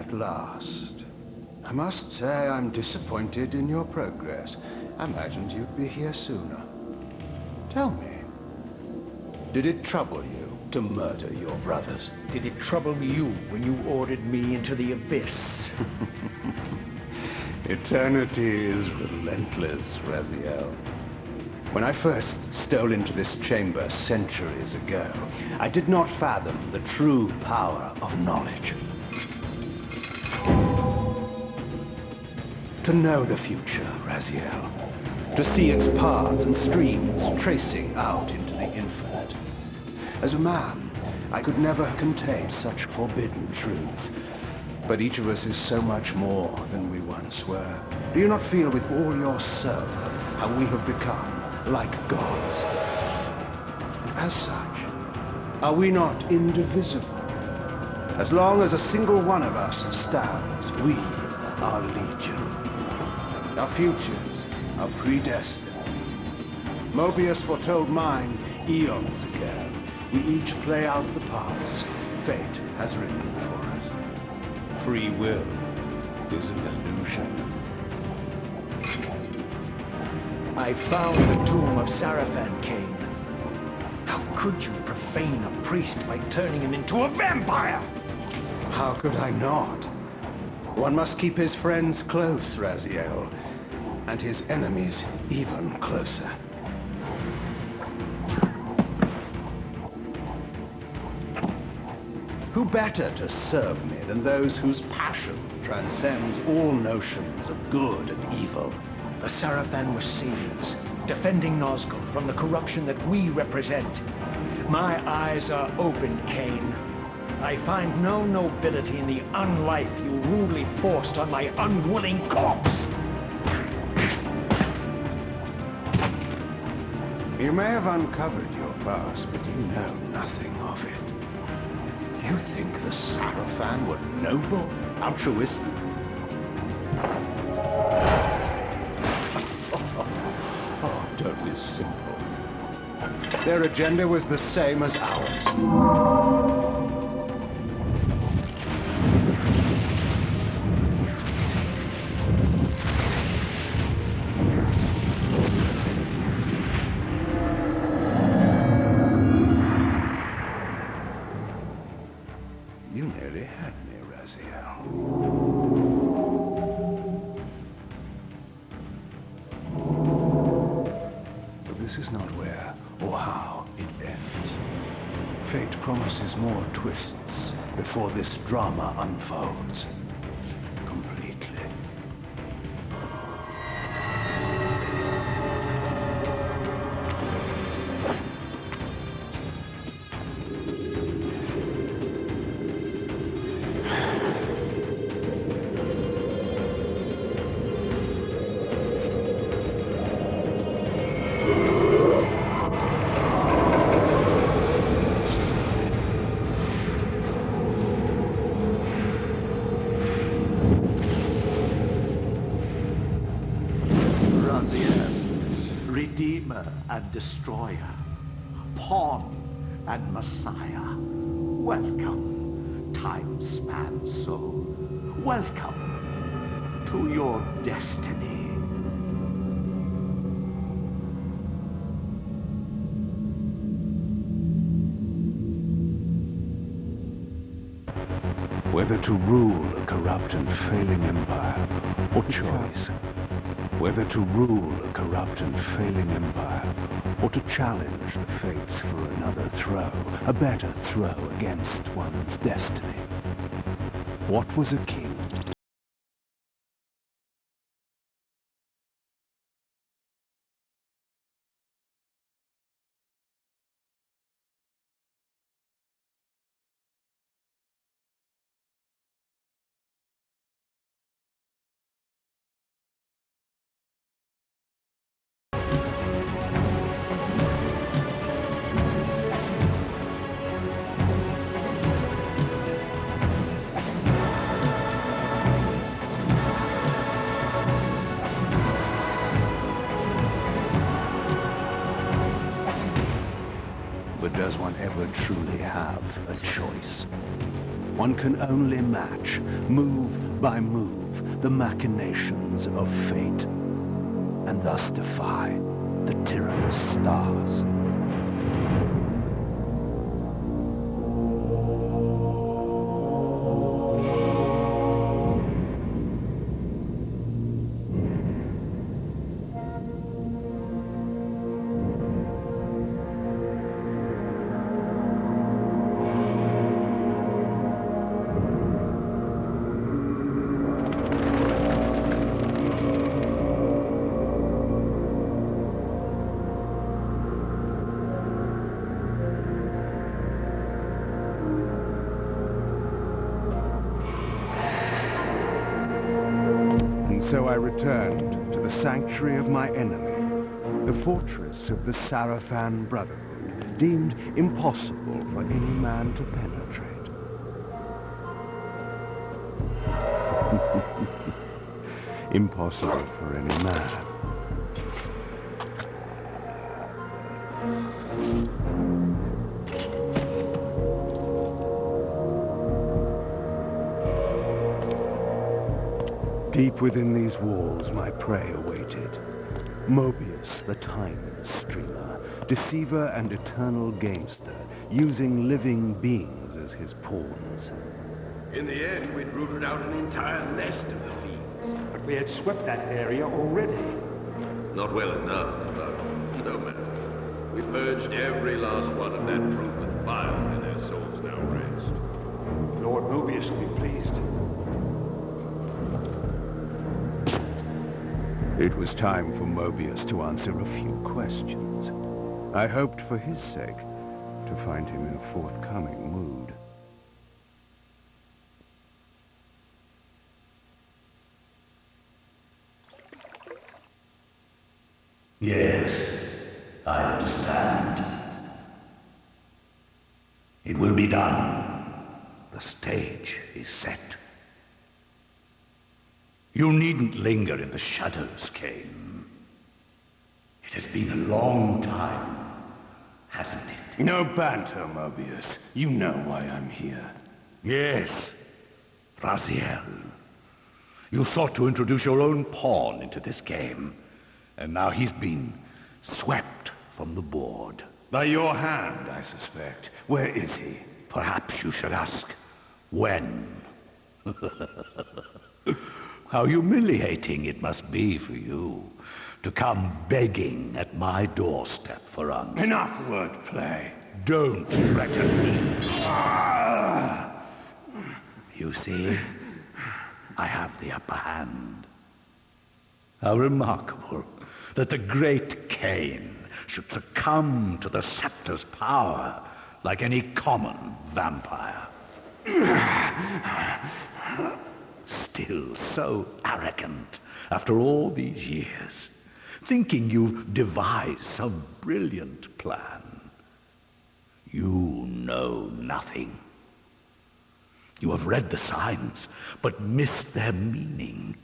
At last. I must say I'm disappointed in your progress. I imagined you'd be here sooner. Tell me, did it trouble you to murder your brothers? Did it trouble you when you ordered me into the abyss? Eternity is relentless, Raziel. When I first stole into this chamber centuries ago, I did not fathom the true power of knowledge. To know the future, Raziel. To see its paths and streams tracing out into the infinite. As a man, I could never contain such forbidden truths. But each of us is so much more than we once were. Do you not feel with all your soul how we have become like gods? And as such, are we not indivisible? As long as a single one of us stands, we are legion. Our futures are predestined. Mobius foretold mine eons ago. We each play out the parts fate has written for us. Free will is an illusion. I found the tomb of Sarafan, kAIN. How could you profane a priest by turning him into a vampire? How could I not? One must keep his friends close, Raziel, and his enemies even closer. Who better to serve me than those whose passion transcends all notions of good and evil? The Sarafan were saviors, defending Nazgul from the corruption that we represent. My eyes are open, kAIN. I find no nobility in the unlife you rudely forced on my unwilling corpse. You may have uncovered your past, but you know nothing of it. You think the Sarafan were noble, altruistic? Oh, don't be simple. Their agenda was the same as ours. You nearly had me, Raziel. But this is not where or how it ends. Fate promises more twists before this drama unfolds completely. Redeemer and destroyer, pawn and messiah. Welcome, time-span soul. Welcome to your destiny. Whether to rule a corrupt and failing empire, or choice. Whether to rule a corrupt and failing empire, or to challenge the fates for another throw, a better throw against one's destiny. What was a king? But does one ever truly have a choice? one can only match, move by move, the machinations of fate, and thus defy the tyrannous stars. So I returned to the sanctuary of my enemy, the fortress of the Sarafan Brotherhood, deemed impossible for any man to penetrate. Impossible for any man. Deep within these walls, my prey awaited. Mobius, the time streamer, deceiver and eternal gamester, using living beings as his pawns. In the end, we'd rooted out an entire nest of the fiends. But we had swept that area already. Not well enough, but no matter. We purged every last one of that fruit with fire, and their souls now rest. Lord Mobius will be pleased. It was time for Mobius to answer a few questions. I hoped for his sake to find him in a forthcoming mood. Yes, I understand. It will be done. The stage is set. You needn't linger in the shadows, kAIN. It has been a long time, hasn't it? No banter, Mobius. You know why I'm here. Yes, Raziel. You sought to introduce your own pawn into this game, and now he's been swept from the board. By your hand, I suspect. Where is he? Perhaps you should ask, when? How humiliating it must be for you to come begging at my doorstep for answers. Enough wordplay. Don't threaten me. You see, I have the upper hand. How remarkable that the great kAIN should succumb to the scepter's power like any common vampire. Still so arrogant after all these years, thinking you've devised some brilliant plan. You know nothing. You have read the signs, but missed their meaning.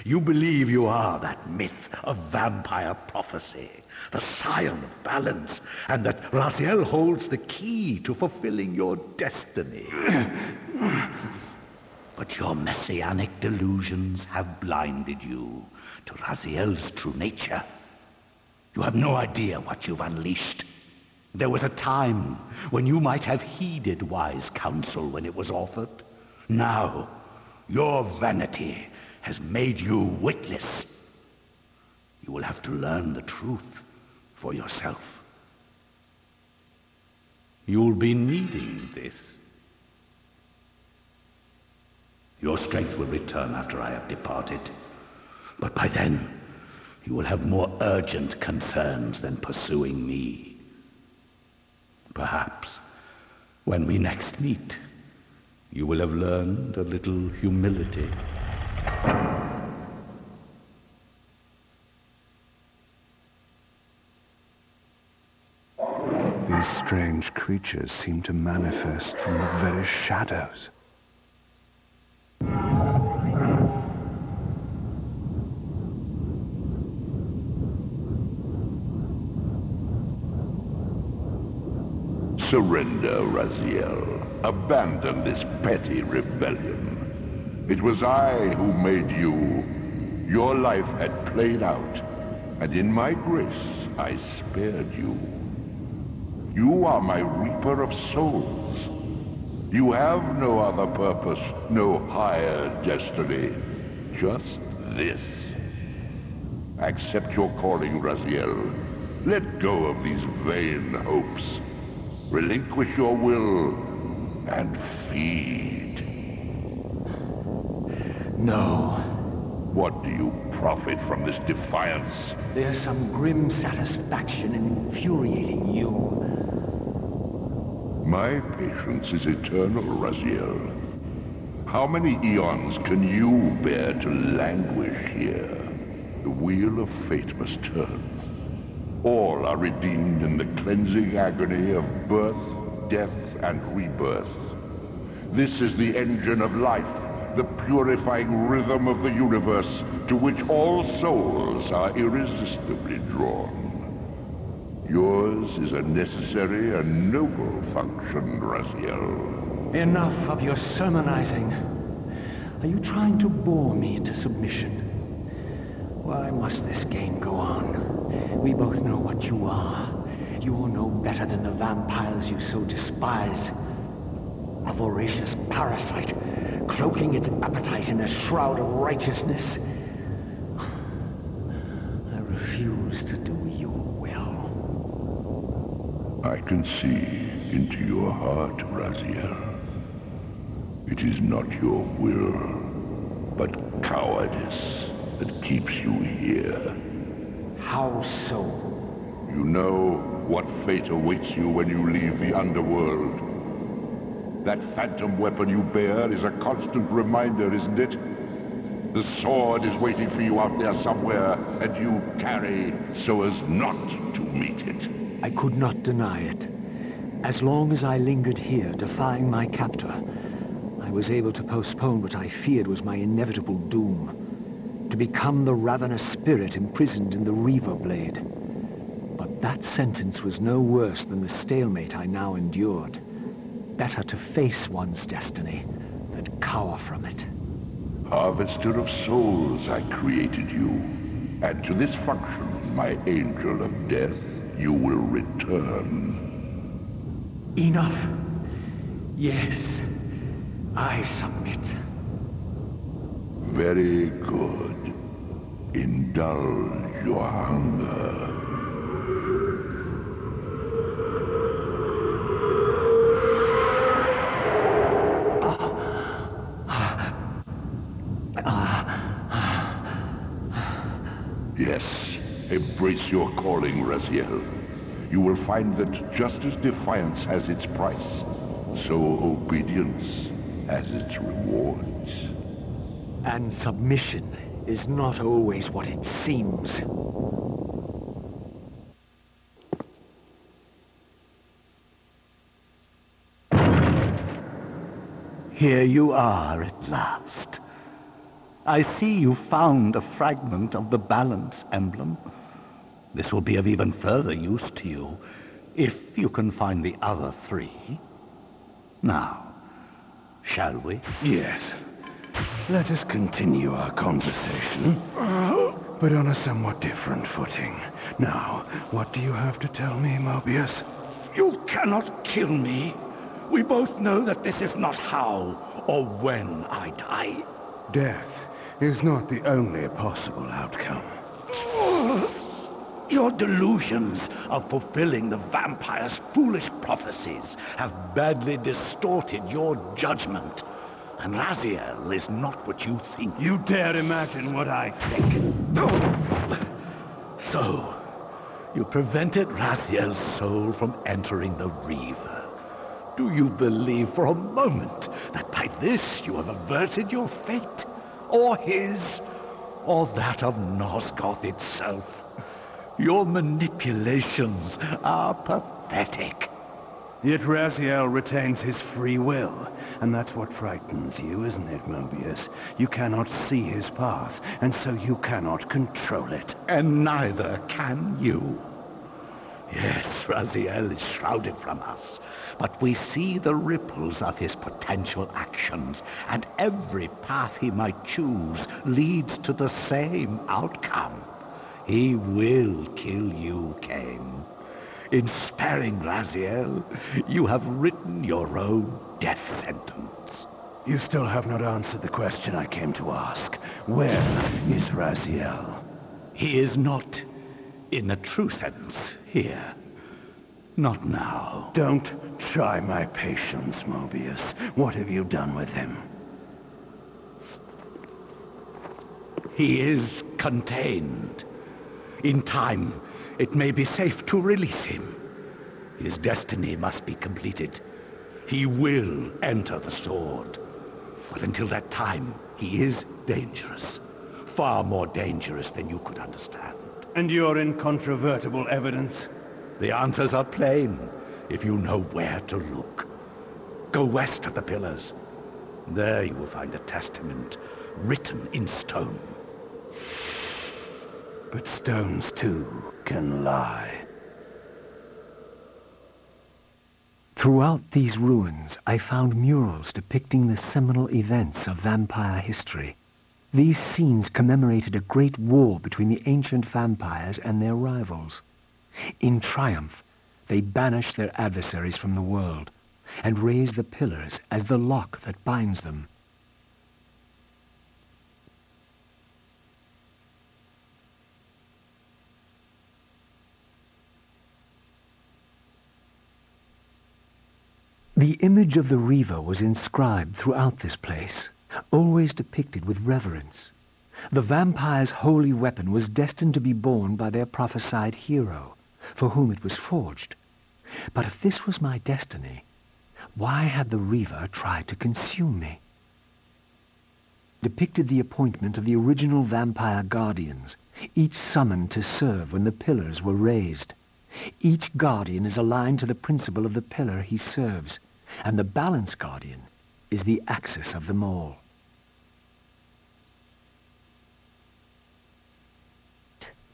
You believe you are that myth of vampire prophecy, the scion of balance, and that Raziel holds the key to fulfilling your destiny. But your messianic delusions have blinded you to Raziel's true nature. You have no idea what you've unleashed. There was a time when you might have heeded wise counsel when it was offered. Now, your vanity has made you witless. You will have to learn the truth for yourself. You'll be needing this. Your strength will return after I have departed. But by then, you will have more urgent concerns than pursuing me. Perhaps, when we next meet, you will have learned a little humility. These strange creatures seem to manifest from the very shadows. Surrender, Raziel. Abandon this petty rebellion. It was I who made you. Your life had played out, and in my grace, I spared you. You are my reaper of souls. You have no other purpose, no higher destiny. Just this. Accept your calling, Raziel. Let go of these vain hopes. Relinquish your will, and feed. No. What do you profit from this defiance? There's some grim satisfaction in infuriating you. My patience is eternal, Raziel. How many eons can you bear to languish here? The wheel of fate must turn. All are redeemed in the cleansing agony of birth, death, and rebirth. This is the engine of life, the purifying rhythm of the universe, to which all souls are irresistibly drawn. Yours is a necessary and noble function, Raziel. Enough of your sermonizing. Are you trying to bore me into submission? Why must this game go on? We both know what you are. You're no better than the vampires you so despise. A voracious parasite, cloaking its appetite in a shroud of righteousness. I refuse to do your will. I can see into your heart, Raziel. It is not your will, but cowardice that keeps you here. How so? You know what fate awaits you when you leave the underworld. That phantom weapon you bear is a constant reminder, isn't it? The sword is waiting for you out there somewhere, and you tarry so as not to meet it. I could not deny it. As long as I lingered here, defying my captor, I was able to postpone what I feared was my inevitable doom. To become the ravenous spirit imprisoned in the Reaver Blade. But that sentence was no worse than the stalemate I now endured. Better to face one's destiny than cower from it. Harvester of souls, I created you. And to this function, my angel of death, you will return. Enough. Yes, I submit. Very good. Indulge your hunger. Yes, embrace your calling, Raziel. You will find that just as defiance has its price, so obedience has its rewards. And submission is not always what it seems. Here you are at last. I see you found a fragment of the balance emblem. This will be of even further use to you, if you can find the other three. Now, shall we? Yes. Let us continue our conversation, but on a somewhat different footing. Now, what do you have to tell me, Mobius? You cannot kill me. We both know that this is not how or when I die. Death is not the only possible outcome. Your delusions of fulfilling the vampire's foolish prophecies have badly distorted your judgment. And Raziel is not what you think. You dare imagine what I think. So, you prevented Raziel's soul from entering the Reaver. Do you believe for a moment that by this you have averted your fate? Or his? Or that of Nosgoth itself? Your manipulations are pathetic. Yet Raziel retains his free will, and that's what frightens you, isn't it, Mobius? You cannot see his path, and so you cannot control it. And neither can you. Yes, Raziel is shrouded from us, but we see the ripples of his potential actions, and every path he might choose leads to the same outcome. He will kill you, kAIN. In sparing Raziel, you have written your own death sentence. You still have not answered the question I came to ask. Where is Raziel? He is not, in a true sense, here. Not now. Don't try my patience, Mobius. What have you done with him? He is contained. In time, it may be safe to release him. His destiny must be completed. He will enter the sword. But until that time, he is dangerous. Far more dangerous than you could understand. And your incontrovertible evidence? The answers are plain, if you know where to look. Go west of the pillars. There you will find a testament written in stone. But stones, too, can lie. Throughout these ruins, I found murals depicting the seminal events of vampire history. These scenes commemorated a great war between the ancient vampires and their rivals. In triumph, they banished their adversaries from the world and raised the pillars as the lock that binds them. The image of the Reaver was inscribed throughout this place, always depicted with reverence. The vampire's holy weapon was destined to be borne by their prophesied hero, for whom it was forged. But if this was my destiny, why had the Reaver tried to consume me? Depicted the appointment of the original vampire guardians, each summoned to serve when the pillars were raised. Each guardian is aligned to the principle of the pillar he serves, and the balance guardian is the axis of them all.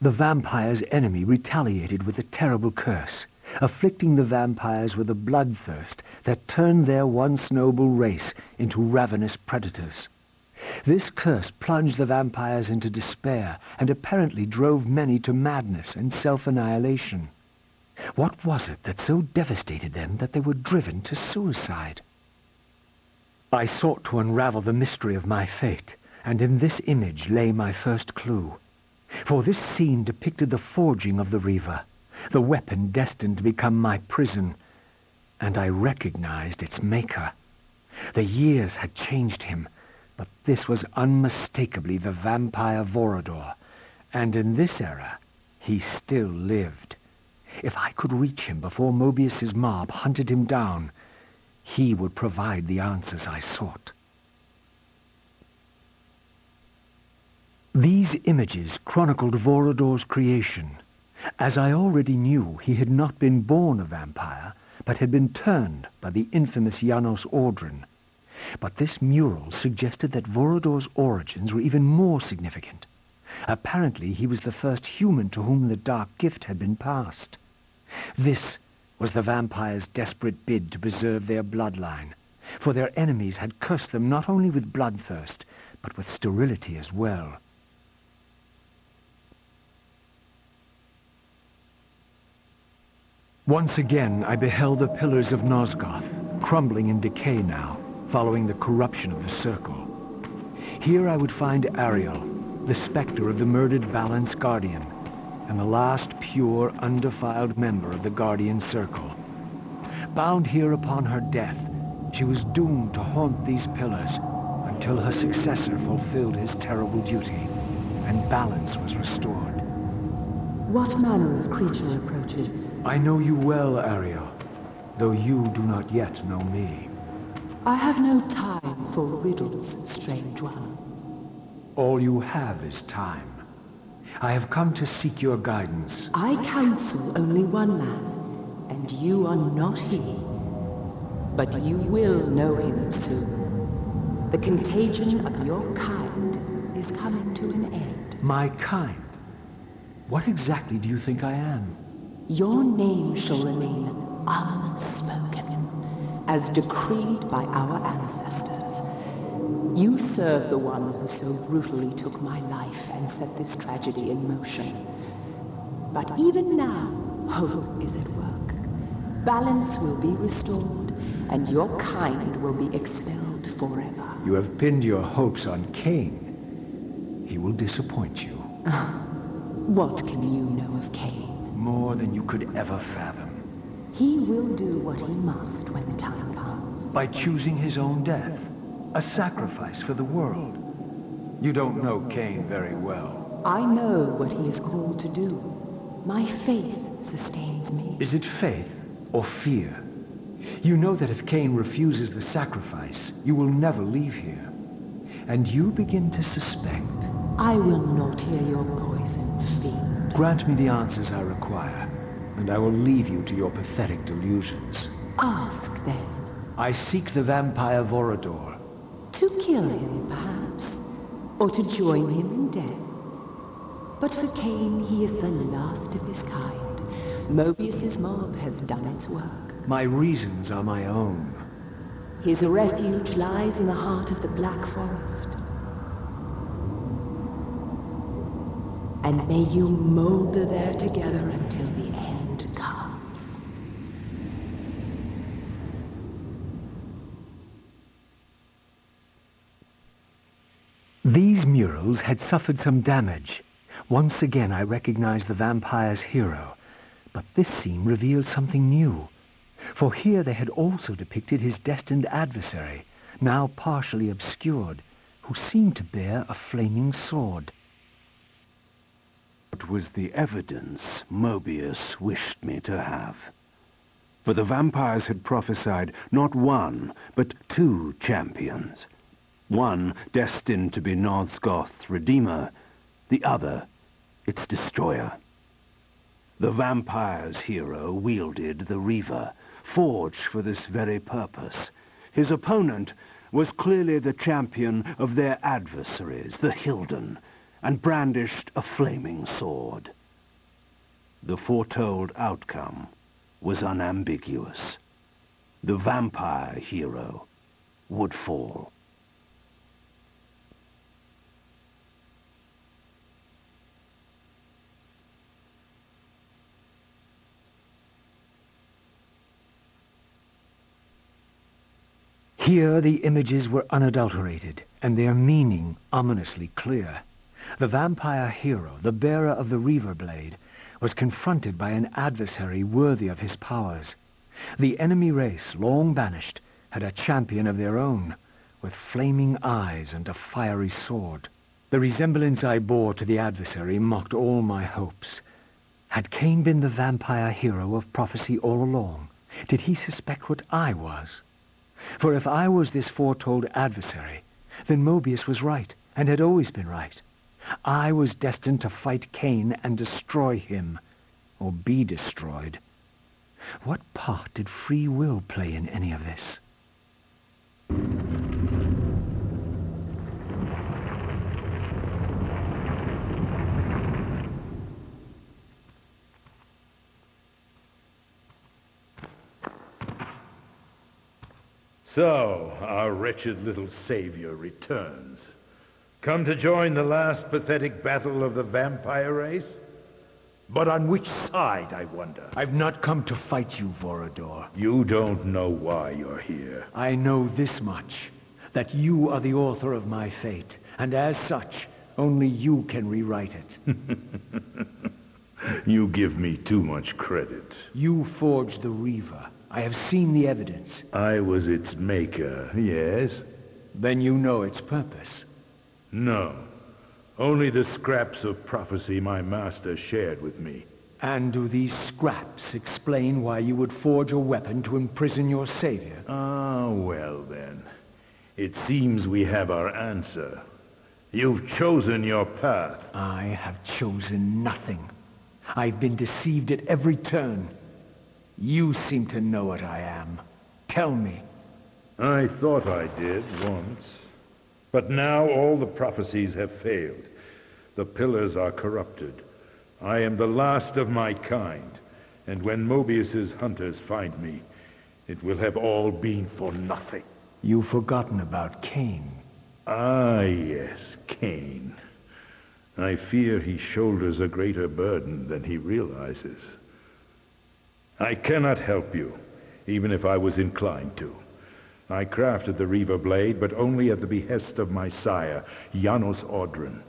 The vampire's enemy retaliated with a terrible curse, afflicting the vampires with a bloodthirst that turned their once noble race into ravenous predators. This curse plunged the vampires into despair and apparently drove many to madness and self-annihilation. What was it that so devastated them that they were driven to suicide? I sought to unravel the mystery of my fate, and in this image lay my first clue. For this scene depicted the forging of the Reaver, the weapon destined to become my prison, and I recognized its maker. The years had changed him, but this was unmistakably the vampire Vorador, and in this era he still lived. If I could reach him before Mobius's mob hunted him down, he would provide the answers I sought. These images chronicled Vorador's creation. As I already knew, he had not been born a vampire, but had been turned by the infamous Janos Audron. But this mural suggested that Vorador's origins were even more significant. Apparently, he was the first human to whom the dark gift had been passed. This was the vampires' desperate bid to preserve their bloodline, for their enemies had cursed them not only with bloodthirst, but with sterility as well. Once again, I beheld the pillars of Nosgoth, crumbling in decay now, following the corruption of the Circle. Here I would find Ariel, the specter of the murdered Balance Guardian, and the last pure, undefiled member of the Guardian Circle. Bound here upon her death, she was doomed to haunt these pillars until her successor fulfilled his terrible duty, and balance was restored. What manner of creature approaches? I know you well, Ariel, though you do not yet know me. I have no time for riddles, strange one. All you have is time. I have come to seek your guidance. I counsel only one man, and you are not he. But you will know him soon. The contagion of your kind is coming to an end. My kind? What exactly do you think I am? Your name shall remain unspoken. as decreed by our ancestors. You serve the one who so brutally took my life and set this tragedy in motion. But even now, hope is at work. Balance will be restored, and your kind will be expelled forever. You have pinned your hopes on kAIN. He will disappoint you. What can you know of kAIN? More than you could ever fathom. He will do what he must when the time comes. By choosing his own death. A sacrifice for the world. You don't know kAIN very well. I know what he is called to do. My faith sustains me. Is it faith or fear? You know that if kAIN refuses the sacrifice, you will never leave here. And you begin to suspect. I will not hear your poison, fiend. Grant me the answers I require, and I will leave you to your pathetic delusions. Ask, then. I seek the vampire Vorador. To kill him, perhaps. Or to join him in death. But for kAIN, he is the last of his kind. Mobius's mob has done its work. My reasons are my own. His refuge lies in the heart of the Black Forest. And may you molder there together until the end comes. These murals had suffered some damage. Once again I recognized the vampire's hero. But this scene revealed something new. For here they had also depicted his destined adversary, now partially obscured, who seemed to bear a flaming sword. What was the evidence Mobius wished me to have? For the vampires had prophesied not one, but two champions. One destined to be Nosgoth's redeemer, the other its destroyer. The vampire's hero wielded the Reaver, forged for this very purpose. His opponent was clearly the champion of their adversaries, the Hilden, and brandished a flaming sword. The foretold outcome was unambiguous. The vampire hero would fall. Here the images were unadulterated, and their meaning ominously clear. The vampire hero, the bearer of the Reaver blade, was confronted by an adversary worthy of his powers. The enemy race, long banished, had a champion of their own, with flaming eyes and a fiery sword. The resemblance I bore to the adversary mocked all my hopes. Had kAIN been the vampire hero of prophecy all along? Did he suspect what I was? For if I was this foretold adversary, then Mobius was right, and had always been right. I was destined to fight kAIN and destroy him, or be destroyed. What part did free will play in any of this? So, our wretched little savior returns. Come to join the last pathetic battle of the vampire race? But on which side, I wonder? I've not come to fight you, Vorador. You don't know why you're here. I know this much, that you are the author of my fate, and as such, only you can rewrite it. You give me too much credit. You forged the Reaver. I have seen the evidence. I was its maker, yes? Then you know its purpose. No. Only the scraps of prophecy my master shared with me. And do these scraps explain why you would forge a weapon to imprison your savior? Ah, well then. It seems we have our answer. You've chosen your path. I have chosen nothing. I've been deceived at every turn. You seem to know what I am. Tell me. I thought I did once. But now all the prophecies have failed. The pillars are corrupted. I am the last of my kind. And when Mobius's hunters find me, it will have all been for nothing. You've forgotten about kAIN. Ah, yes, kAIN. I fear he shoulders a greater burden than he realizes. I cannot help you, even if I was inclined to. I crafted the Reaver blade, but only at the behest of my sire, Janos Audron.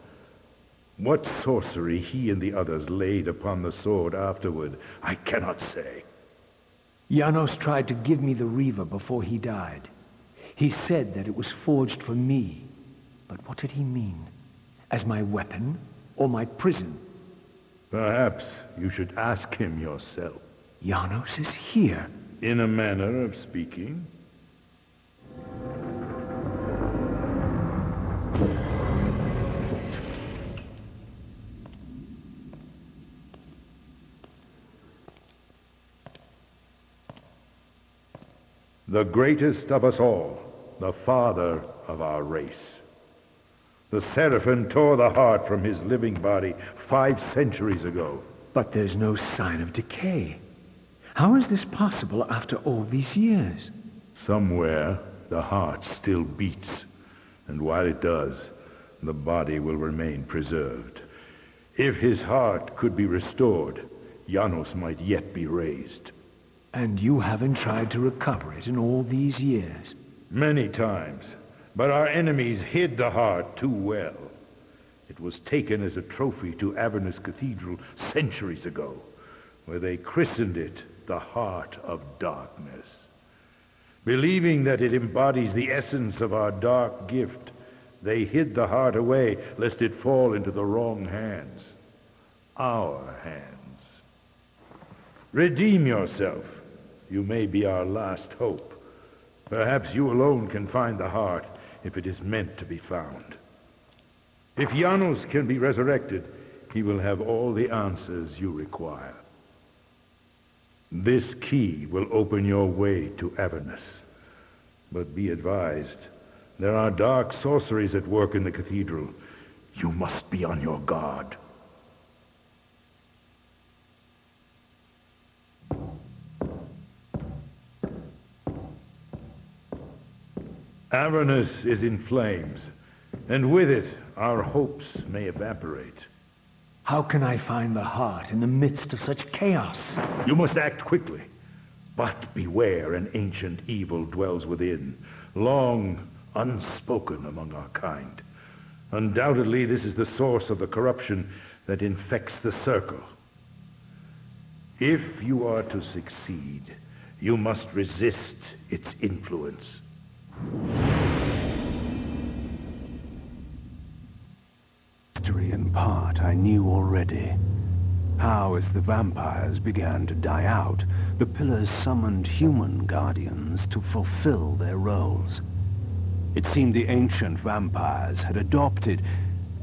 What sorcery he and the others laid upon the sword afterward, I cannot say. Janos tried to give me the Reaver before he died. He said that it was forged for me. But what did he mean? As my weapon or my prison? Perhaps you should ask him yourself. Janos is here. In a manner of speaking. The greatest of us all, the father of our race. The Seraphim tore the heart from his living body 5 centuries ago. But there's no sign of decay. How is this possible after all these years? Somewhere, the heart still beats, and while it does, the body will remain preserved. If his heart could be restored, Janos might yet be raised. And you haven't tried to recover it in all these years? Many times, but our enemies hid the heart too well. It was taken as a trophy to Avernus Cathedral centuries ago, where they christened it the Heart of Darkness. Believing that it embodies the essence of our dark gift, they hid the heart away lest it fall into the wrong hands. Our hands. Redeem yourself. You may be our last hope. Perhaps you alone can find the heart if it is meant to be found. If Janos can be resurrected, he will have all the answers you require. This key will open your way to Avernus. But be advised, there are dark sorceries at work in the cathedral. You must be on your guard. Avernus is in flames, and with it, our hopes may evaporate. How can I find the heart in the midst of such chaos? You must act quickly. But beware, an ancient evil dwells within, long unspoken among our kind. Undoubtedly, this is the source of the corruption that infects the circle. If you are to succeed, you must resist its influence. History in part I knew already. How, as the vampires began to die out, the pillars summoned human guardians to fulfill their roles. It seemed the ancient vampires had adopted,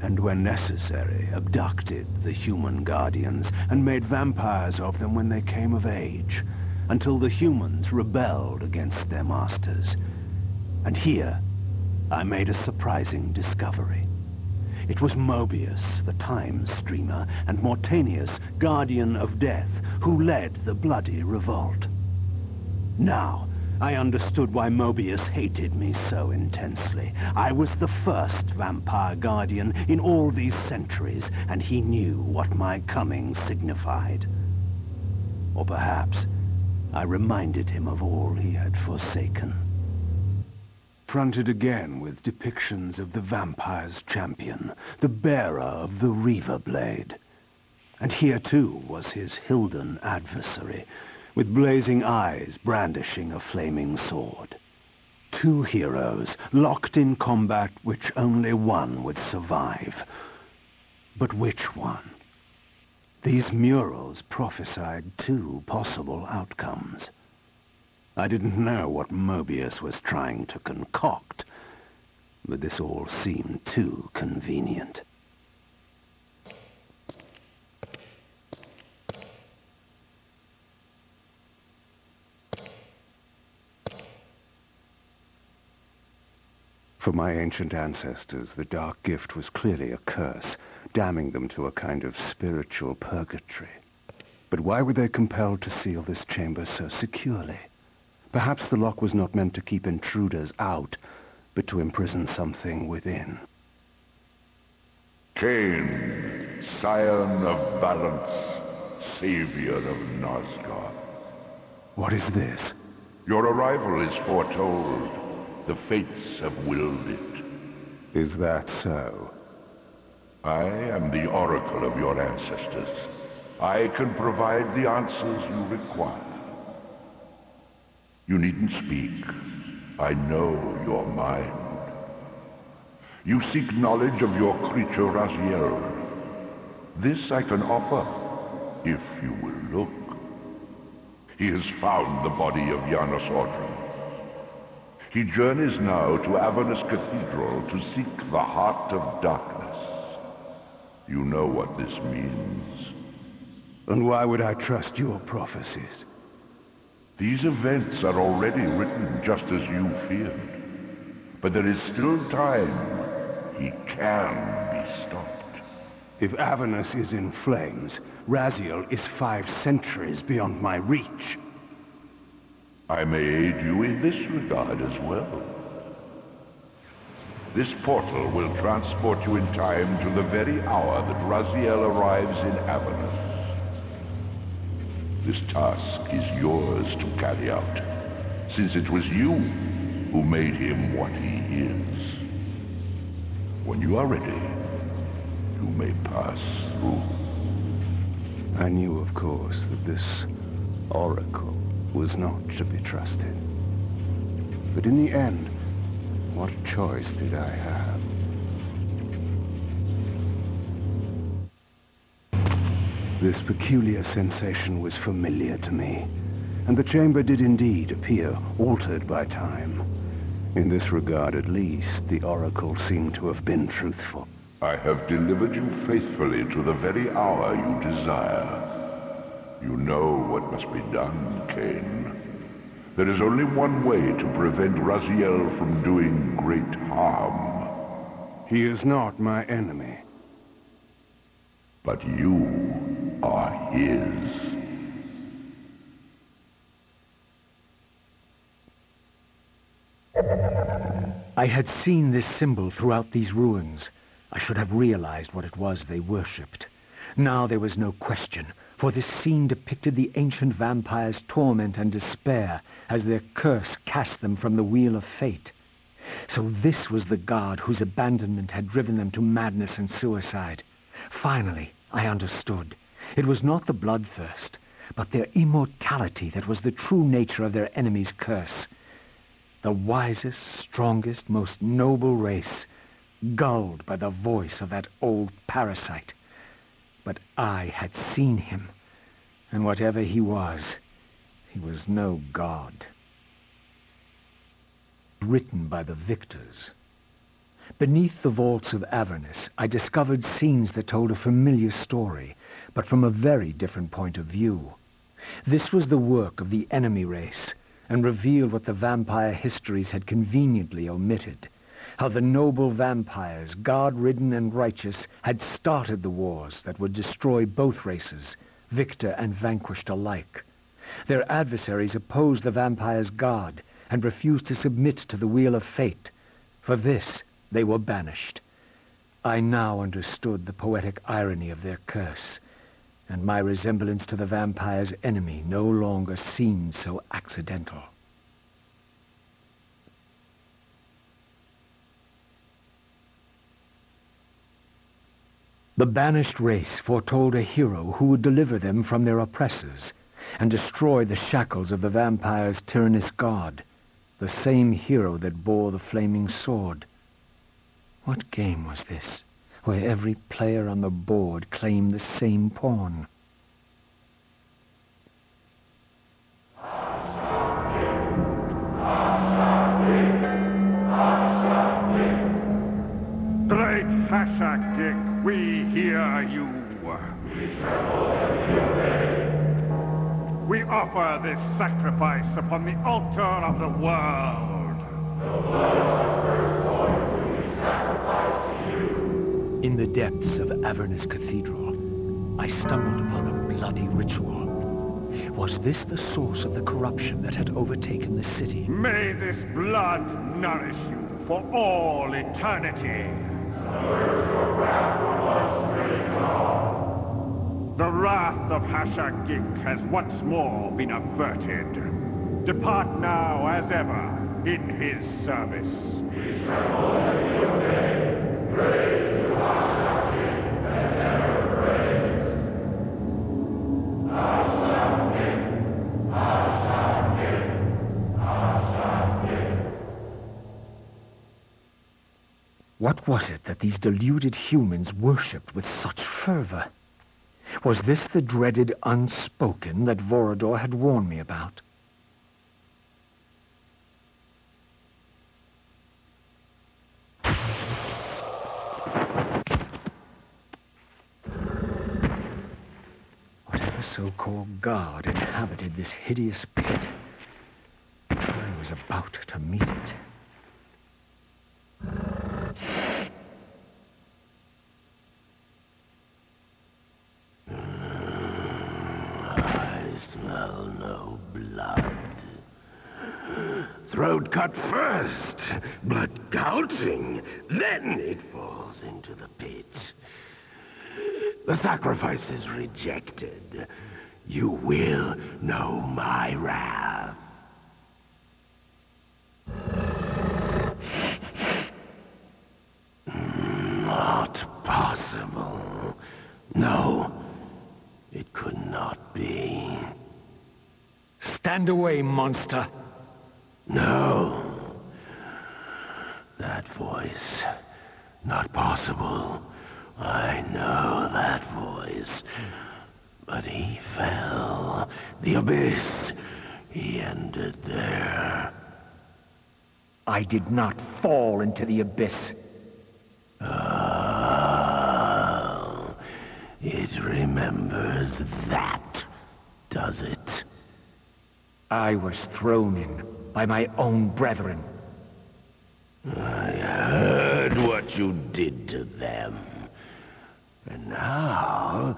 and when necessary, abducted the human guardians and made vampires of them when they came of age, until the humans rebelled against their masters. And here, I made a surprising discovery. It was Mobius, the time streamer, and Mortanius, guardian of death, who led the bloody revolt. Now, I understood why Mobius hated me so intensely. I was the first vampire guardian in all these centuries, and he knew what my coming signified. Or perhaps I reminded him of all he had forsaken. Fronted again with depictions of the vampire's champion, the bearer of the Reaver blade. And here too was his Hilden adversary, with blazing eyes brandishing a flaming sword. 2 heroes locked in combat which only one would survive. But which one? These murals prophesied 2 possible outcomes. I didn't know what Mobius was trying to concoct, but this all seemed too convenient. For my ancient ancestors, the dark gift was clearly a curse, damning them to a kind of spiritual purgatory. But why were they compelled to seal this chamber so securely? Perhaps the lock was not meant to keep intruders out, but to imprison something within. kAIN, scion of balance, savior of Nosgoth. What is this? Your arrival is foretold. The fates have willed it. Is that so? I am the oracle of your ancestors. I can provide the answers you require. You needn't speak. I know your mind. You seek knowledge of your creature Raziel. This I can offer, if you will look. He has found the body of Janos Ordrum. He journeys now to Avernus Cathedral to seek the Heart of Darkness. You know what this means. And why would I trust your prophecies? These events are already written just as you feared. But there is still time. He can be stopped. If Avernus is in flames, Raziel is 5 centuries beyond my reach. I may aid you in this regard as well. This portal will transport you in time to the very hour that Raziel arrives in Avernus. This task is yours to carry out, since it was you who made him what he is. When you are ready, you may pass through. I knew, of course, that this oracle was not to be trusted. But in the end, what choice did I have? This peculiar sensation was familiar to me, and the chamber did indeed appear altered by time. In this regard, at least, the oracle seemed to have been truthful. I have delivered you faithfully to the very hour you desire. You know what must be done, kAIN. There is only one way to prevent Raziel from doing great harm. He is not my enemy. But you are his. I had seen this symbol throughout these ruins. I should have realized what it was they worshipped. Now there was no question, for this scene depicted the ancient vampires' torment and despair as their curse cast them from the wheel of fate. So this was the god whose abandonment had driven them to madness and suicide. Finally, I understood. It was not the bloodthirst, but their immortality that was the true nature of their enemy's curse. The wisest, strongest, most noble race, gulled by the voice of that old parasite. But I had seen him, and whatever he was no god. Written by the victors. Beneath the vaults of Avernus, I discovered scenes that told a familiar story, but from a very different point of view. This was the work of the enemy race, and revealed what the vampire histories had conveniently omitted. How the noble vampires, god-ridden and righteous, had started the wars that would destroy both races, victor and vanquished alike. Their adversaries opposed the vampires' god, and refused to submit to the wheel of fate. For this, they were banished. I now understood the poetic irony of their curse, and my resemblance to the vampire's enemy no longer seemed so accidental. The banished race foretold a hero who would deliver them from their oppressors and destroy the shackles of the vampire's tyrannous god, the same hero that bore the flaming sword. What game was this, where every player on the board claimed the same pawn? Great Hashak Dick, we hear you. We offer this sacrifice upon the altar of the world. The blood of the firstborn will be sacrificed to you. In the depths of Avernus Cathedral, I stumbled upon a bloody ritual. Was this the source of the corruption that had overtaken the city? May this blood nourish you for all eternity. The wrath of Hashagik has once more been averted. Depart now as ever in his service. What was it that these deluded humans worshipped with such fervor? Was this the dreaded unspoken that Vorador had warned me about? Whatever so-called god inhabited this hideous pit, I was about to meet it. Smell no blood. Throat cut first, blood gouging, then it falls into the pit. The sacrifice is rejected. You will know my wrath. Not possible. No, it could not be. Stand away, monster. No. That voice. Not possible. I know that voice. But he fell. The abyss. He ended there. I did not fall into the abyss. Oh, it remembers that, does it? I was thrown in by my own brethren. I heard what you did to them. And now,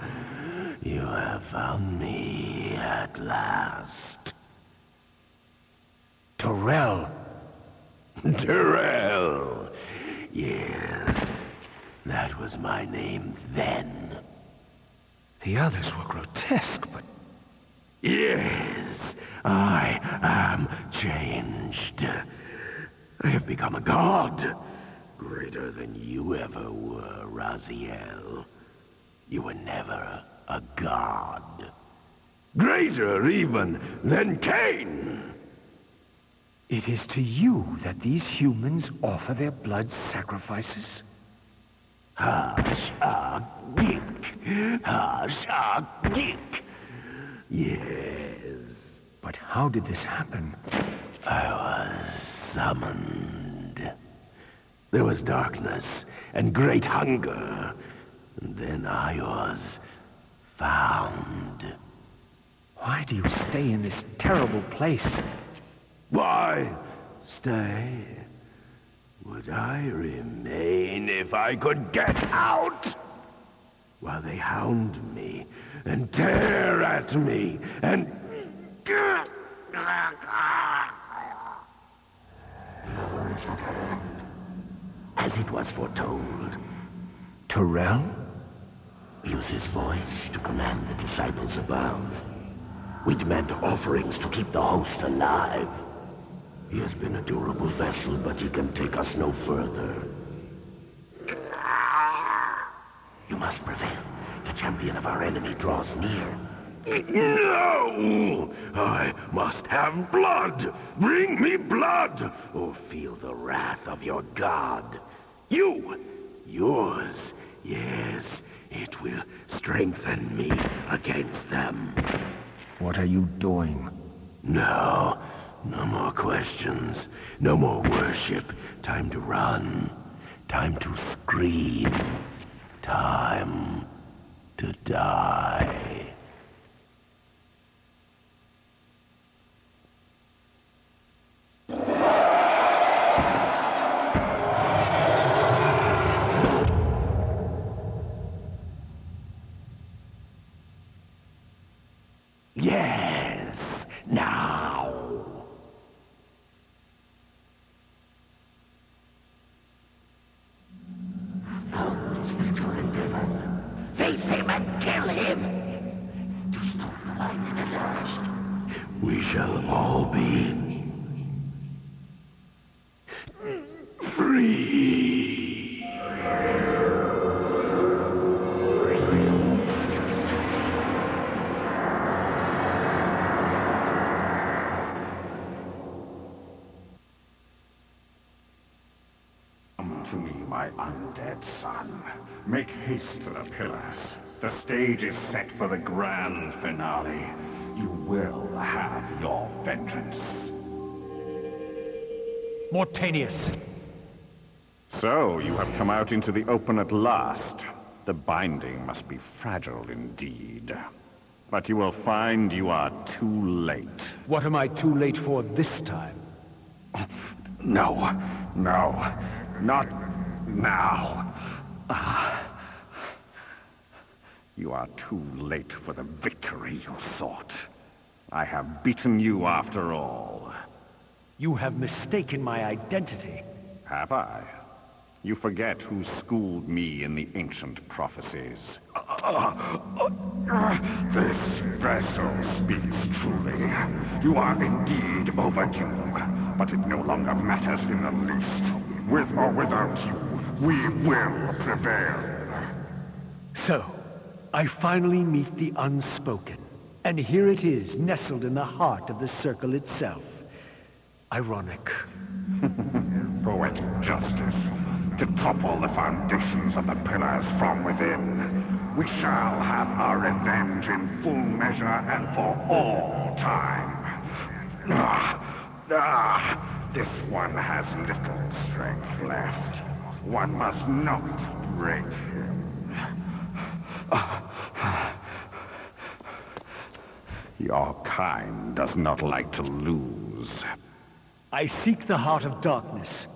you have found me at last. Terrell. Terrell. Yes, that was my name then. The others were grotesque, but... Yes, I am changed. I have become a god. Greater than you ever were, Raziel. You were never a god. Greater even than kAIN. It is to you that these humans offer their blood sacrifices? Hashagik. Hashagik. Yes. But how did this happen? I was summoned. There was darkness and great hunger. And then I was found. Why do you stay in this terrible place? Why stay? Would I remain if I could get out? While they hound me and tear at me and... As it was foretold. Terrell? Use his voice to command the disciples above. We demand offerings to keep the host alive. He has been a durable vessel, but he can take us no further. You must prevail. The champion of our enemy draws near. No! I must have blood! Bring me blood! Or feel the wrath of your god. You! Yours! Yes, it will strengthen me against them. What are you doing? No. No more questions. No more worship. Time to run. Time to scream. Time to die. Yes! face him and kill him. Tis the fight at last. We shall all be free. Come to me, my undead son. Make haste to the pillars. The stage is set for the grand finale. You will have your vengeance. Mortanius. So, you have come out into the open at last. The binding must be fragile indeed. But you will find you are too late. What am I too late for this time? No, not now. You are too late for the victory you sought. I have beaten you after all. You have mistaken my identity. Have I? You forget who schooled me in the ancient prophecies. This vessel speaks truly. You are indeed overdue, but it no longer matters in the least. With or without you, we will prevail. So, I finally meet the unspoken. And here it is, nestled in the heart of the circle itself. Ironic. Poetic justice. To topple the foundations of the pillars from within. We shall have our revenge in full measure and for all time. This one has little strength left. One must not break him. Your kind does not like to lose. I seek the heart of darkness.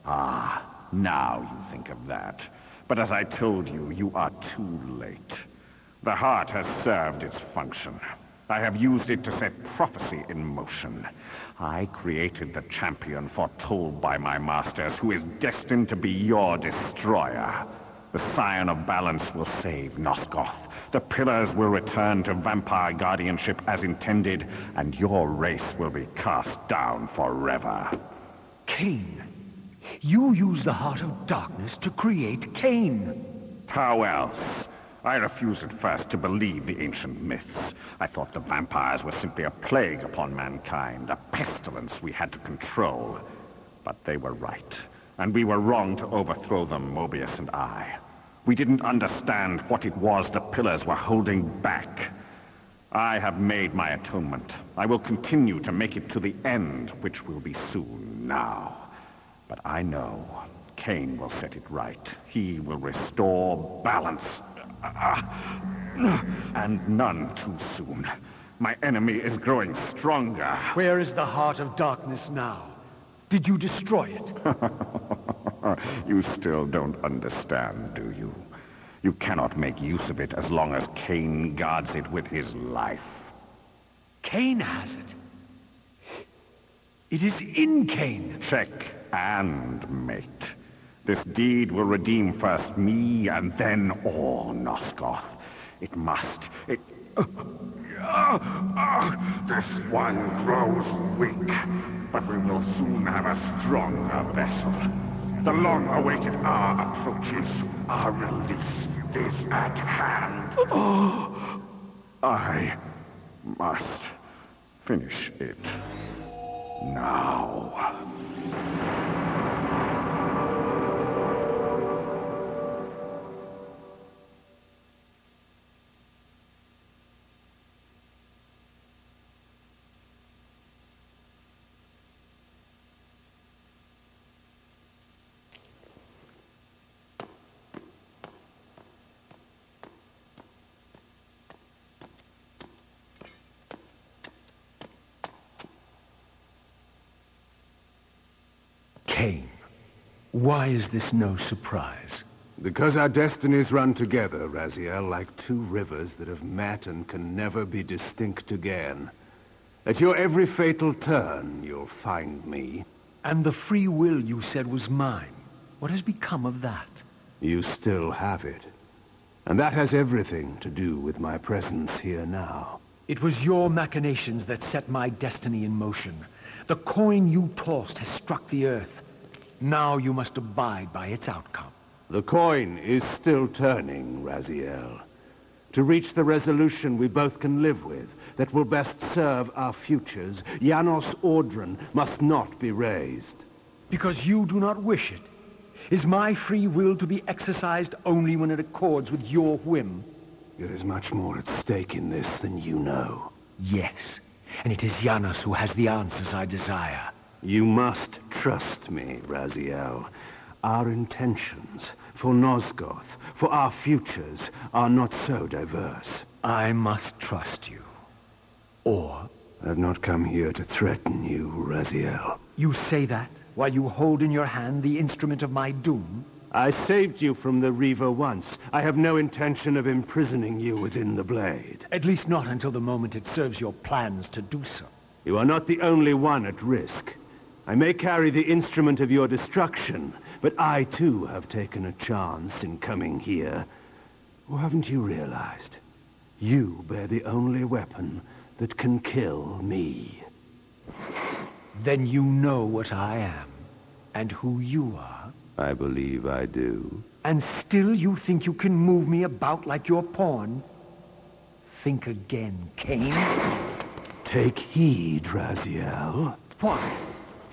Ah, now you think of that. But as I told you, you are too late. The heart has served its function. I have used it to set prophecy in motion. I created the champion foretold by my masters, who is destined to be your destroyer. The Scion of Balance will save Nosgoth. The pillars will return to vampire guardianship as intended, and your race will be cast down forever. kAIN. You use the heart of darkness to create kAIN. How else? I refused at first to believe the ancient myths. I thought the vampires were simply a plague upon mankind, a pestilence we had to control. But they were right, and we were wrong to overthrow them, Mobius and I. We didn't understand what it was the pillars were holding back. I have made my atonement. I will continue to make it to the end, which will be soon now. But I know kAIN will set it right. He will restore balance. And none too soon. My enemy is growing stronger. Where is the heart of darkness now? Did you destroy it? You still don't understand, do you? You cannot make use of it as long as kAIN guards it with his life. kAIN has it. It is in kAIN. Check and mate. This deed will redeem first me and then all Nosgoth. It must. This one grows weak, but we will soon have a stronger vessel. The long-awaited hour approaches. Our release is at hand. I must finish it now. kAIN. Why is this no surprise? Because our destinies run together, Raziel, like two rivers that have met and can never be distinct again. At your every fatal turn, you'll find me. And the free will you said was mine. What has become of that? You still have it. And that has everything to do with my presence here now. It was your machinations that set my destiny in motion. The coin you tossed has struck the earth. Now you must abide by its outcome. The coin is still turning, Raziel. To reach the resolution we both can live with, that will best serve our futures, Janos Audron must not be raised. Because you do not wish it. Is my free will to be exercised only when it accords with your whim? There is much more at stake in this than you know. Yes, and it is Janos who has the answers I desire. You must trust me, Raziel. Our intentions, for Nosgoth, for our futures, are not so diverse. I must trust you. Or... I've not come here to threaten you, Raziel. You say that while you hold in your hand the instrument of my doom? I saved you from the Reaver once. I have no intention of imprisoning you within the blade. At least not until the moment it serves your plans to do so. You are not the only one at risk. I may carry the instrument of your destruction, but I too have taken a chance in coming here. Or haven't you realized? You bear the only weapon that can kill me. Then you know what I am, and who you are. I believe I do. And still you think you can move me about like your pawn? Think again, kAIN. Take heed, Raziel. Why?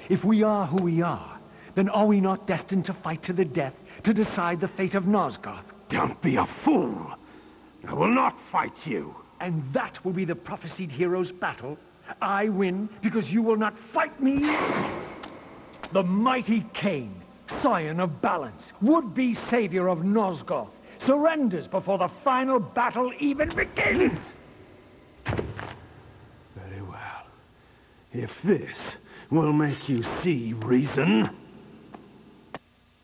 If we are who we are, then are we not destined to fight to the death to decide the fate of Nosgoth? Don't be a fool! I will not fight you! And that will be the prophesied hero's battle? I win because you will not fight me? The mighty kAIN, scion of balance, would-be savior of Nosgoth, surrenders before the final battle even begins! Very well. If this will make you see reason,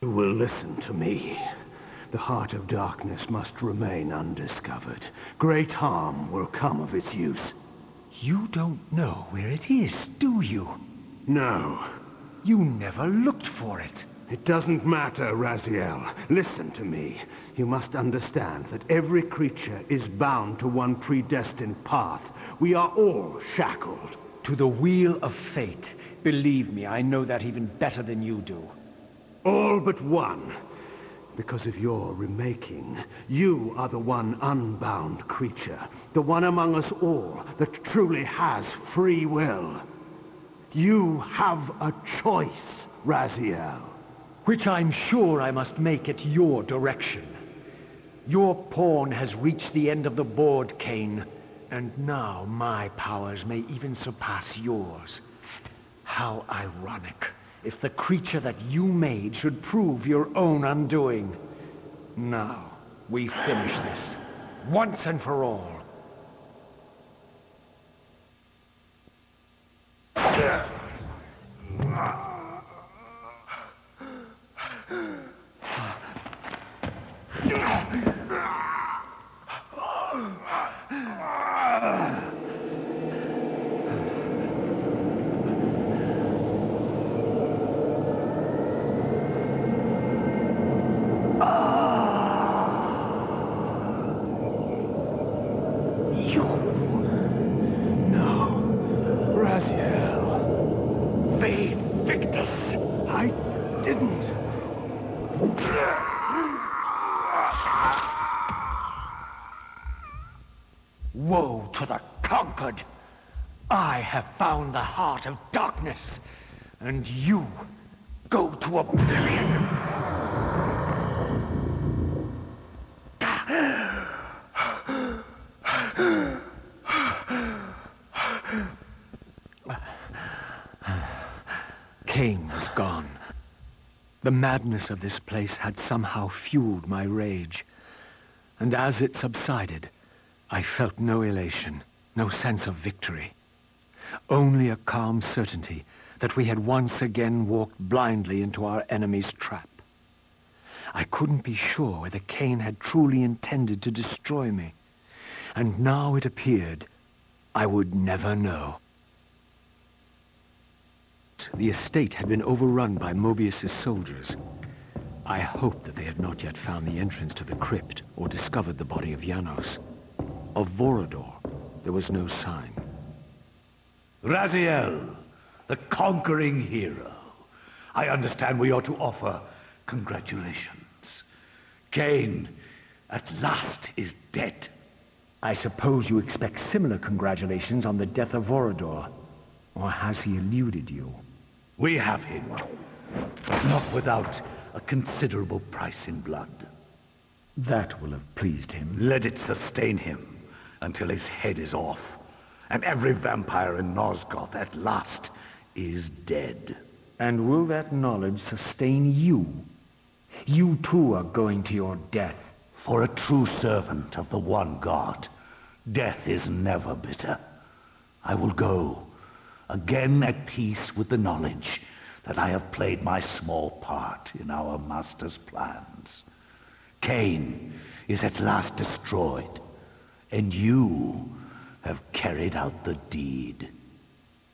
you will listen to me. The heart of darkness must remain undiscovered. Great harm will come of its use. You don't know where it is, do you? No. You never looked for it. It doesn't matter, Raziel. Listen to me. You must understand that every creature is bound to one predestined path. We are all shackled. To the wheel of fate. Believe me, I know that even better than you do. All but one. Because of your remaking, you are the one unbound creature. The one among us all that truly has free will. You have a choice, Raziel. Which I'm sure I must make at your direction. Your pawn has reached the end of the board, kAIN. And now my powers may even surpass yours. How ironic if the creature that you made should prove your own undoing. Now, we finish this, once and for all. Woe to the conquered! I have found the heart of darkness, and you go to oblivion! kAIN was gone. The madness of this place had somehow fueled my rage, and as it subsided, I felt no elation, no sense of victory. Only a calm certainty that we had once again walked blindly into our enemy's trap. I couldn't be sure whether kAIN had truly intended to destroy me, and now it appeared I would never know. The estate had been overrun by Mobius's soldiers. I hoped that they had not yet found the entrance to the crypt or discovered the body of Janos. Of Vorador, there was no sign. Raziel, the conquering hero. I understand we ought to offer congratulations. kAIN, at last, is dead. I suppose you expect similar congratulations on the death of Vorador. Or has he eluded you? We have him. Not without a considerable price in blood. That will have pleased him. Let it sustain him until his head is off, and every vampire in Nosgoth at last is dead. And will that knowledge sustain you? You too are going to your death. For a true servant of the one God, death is never bitter. I will go, again at peace with the knowledge that I have played my small part in our master's plans. kAIN is at last destroyed, and you have carried out the deed.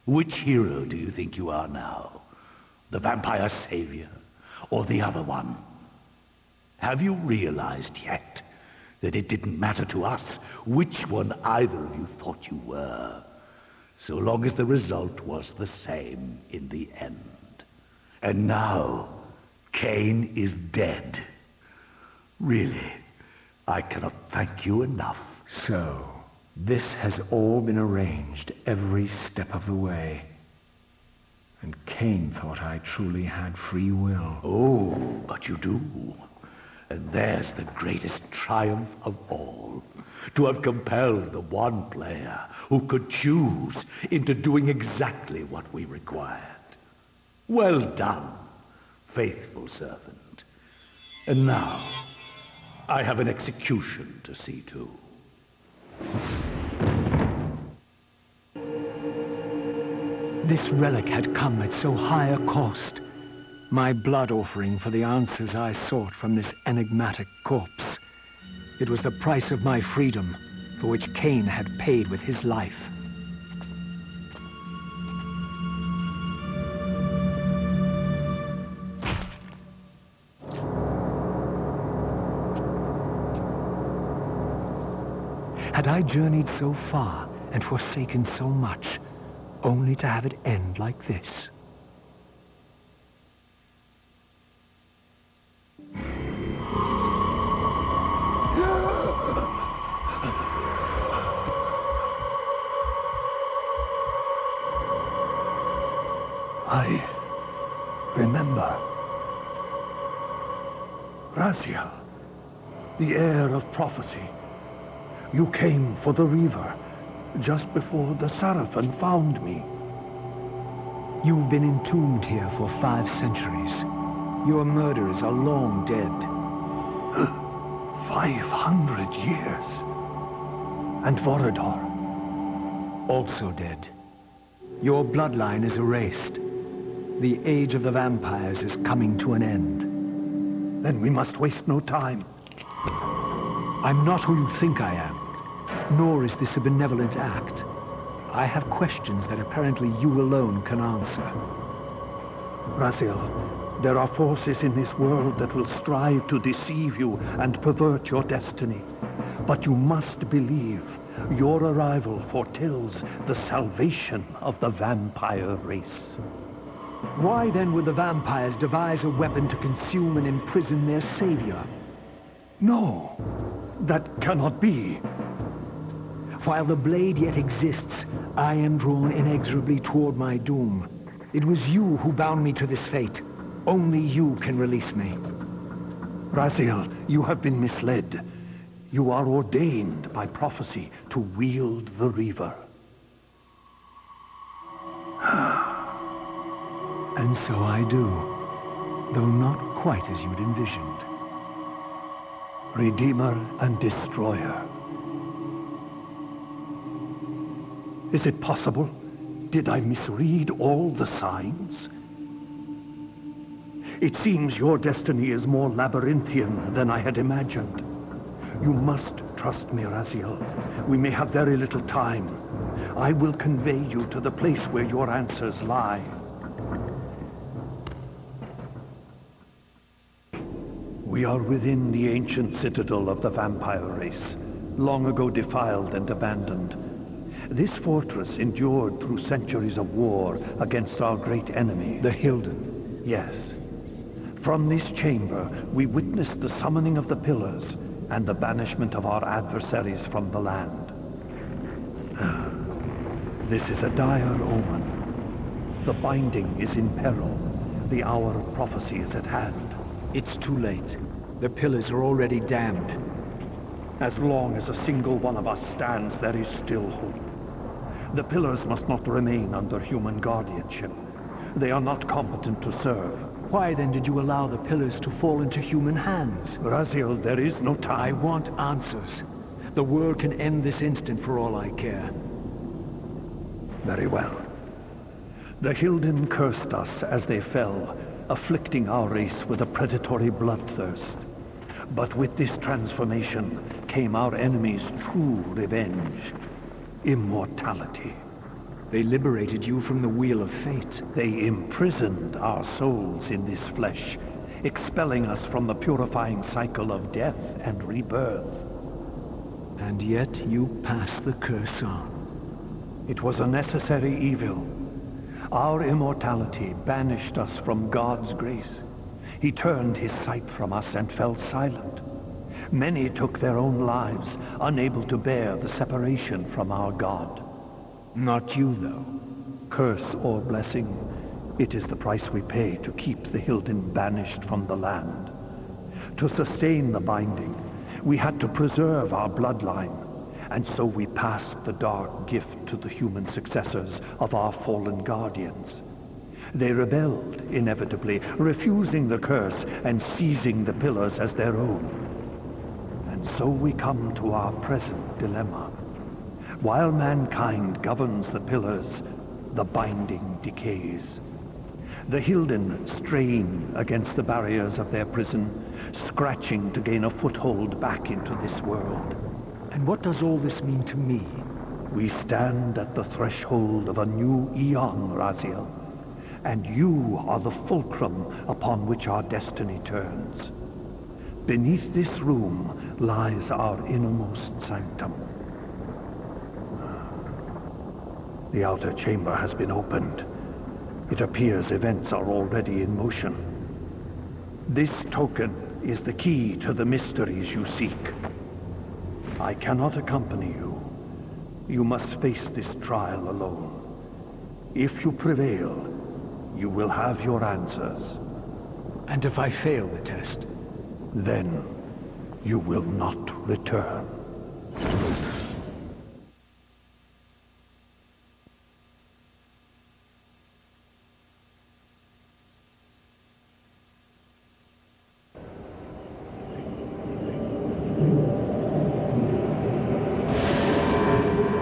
Which hero do you think you are now? The vampire savior, or the other one? Have you realized yet that it didn't matter to us which one either of you thought you were, so long as the result was the same in the end? And now, kAIN is dead. Really, I cannot thank you enough. So, this has all been arranged every step of the way. And kAIN thought I truly had free will. Oh, but you do. And there's the greatest triumph of all. To have compelled the one player who could choose into doing exactly what we required. Well done, faithful servant. And now, I have an execution to see to. This relic had come at so high a cost. My blood offering for the answers I sought from this enigmatic corpse. It was the price of my freedom, for which kAIN had paid with his life. Had I journeyed so far and forsaken so much, only to have it end like this? I remember. Raziel, the heir of prophecy. You came for the Reaver, just before the Seraphim found me. You've been entombed here for 5 centuries. Your murderers are long dead. 500 years. And Vorador, also dead. Your bloodline is erased. The age of the vampires is coming to an end. Then we must waste no time. I'm not who you think I am, nor is this a benevolent act. I have questions that apparently you alone can answer. Raziel, there are forces in this world that will strive to deceive you and pervert your destiny. But you must believe your arrival foretells the salvation of the vampire race. Why then would the vampires devise a weapon to consume and imprison their savior? No, that cannot be. While the blade yet exists, I am drawn inexorably toward my doom. It was you who bound me to this fate. Only you can release me. Raziel, you have been misled. You are ordained by prophecy to wield the Reaver. And so I do, though not quite as you'd envisioned. Redeemer and Destroyer. Is it possible? Did I misread all the signs? It seems your destiny is more labyrinthian than I had imagined. You must trust me, Raziel. We may have very little time. I will convey you to the place where your answers lie. We are within the ancient citadel of the vampire race, long ago defiled and abandoned. This fortress endured through centuries of war against our great enemy, the Hilden. Yes. From this chamber, we witnessed the summoning of the pillars and the banishment of our adversaries from the land. This is a dire omen. The binding is in peril. The hour of prophecy is at hand. It's too late. The pillars are already damned. As long as a single one of us stands, there is still hope. The pillars must not remain under human guardianship. They are not competent to serve. Why then did you allow the pillars to fall into human hands? Raziel, there is no time. I want answers. The world can end this instant for all I care. Very well. The Hilden cursed us as they fell, afflicting our race with a predatory bloodthirst. But with this transformation came our enemy's true revenge. Immortality. They liberated you from the wheel of fate. They imprisoned our souls in this flesh, expelling us from the purifying cycle of death and rebirth. And yet you passed the curse on. It was a necessary evil. Our immortality banished us from God's grace. He turned his sight from us and fell silent. Many took their own lives, unable to bear the separation from our God. Not you, though. Curse or blessing, it is the price we pay to keep the Hilden banished from the land. To sustain the binding, we had to preserve our bloodline, and so we passed the dark gift to the human successors of our fallen guardians. They rebelled, inevitably, refusing the curse and seizing the pillars as their own. And so we come to our present dilemma. While mankind governs the pillars, the binding decays. The Hilden strain against the barriers of their prison, scratching to gain a foothold back into this world. And what does all this mean to me? We stand at the threshold of a new eon, Raziel. And you are the fulcrum upon which our destiny turns. Beneath this room lies our innermost sanctum. The outer chamber has been opened. It appears events are already in motion. This token is the key to the mysteries you seek. I cannot accompany you. You must face this trial alone. If you prevail, you will have your answers. And if I fail the test? Then you will not return.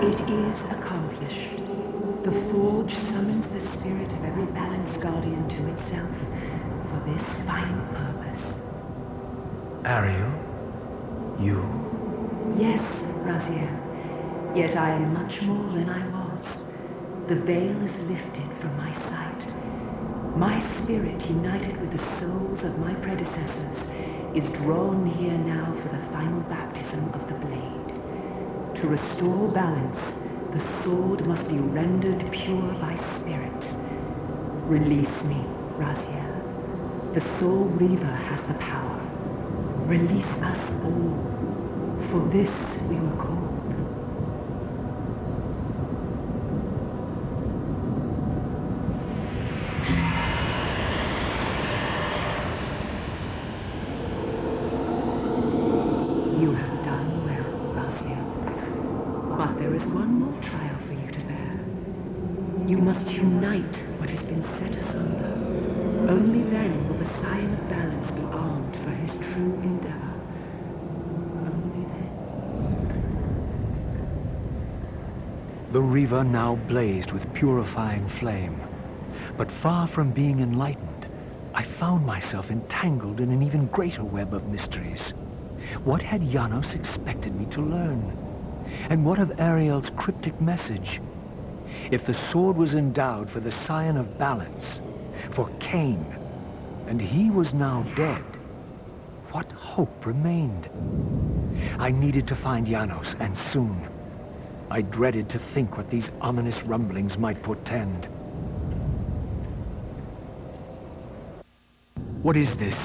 It is accomplished. The Forge summons the spirit of every balanced guardian to itself for this fine purpose. Ariel? You? Yes, Raziel. Yet I am much more than I was. The veil is lifted from my sight. My spirit, united with the souls of my predecessors, is drawn here now for the final baptism of the blade. To restore balance, the sword must be rendered pure by spirit. Release me, Raziel. The Soul Reaver has the power. Release us all. For this we were called. You have done well, Raziel. But there is one more trial for you to bear. You must unite what has been set asunder. Only then will the Scion of Balance be armed for his true endeavor. Only then. The Reaver now blazed with purifying flame. But far from being enlightened, I found myself entangled in an even greater web of mysteries. What had Janos expected me to learn? And what of Ariel's cryptic message? If the sword was endowed for the Scion of Balance, for kAIN, and he was now dead, what hope remained? I needed to find Janos, and soon. I dreaded to think what these ominous rumblings might portend. What is this?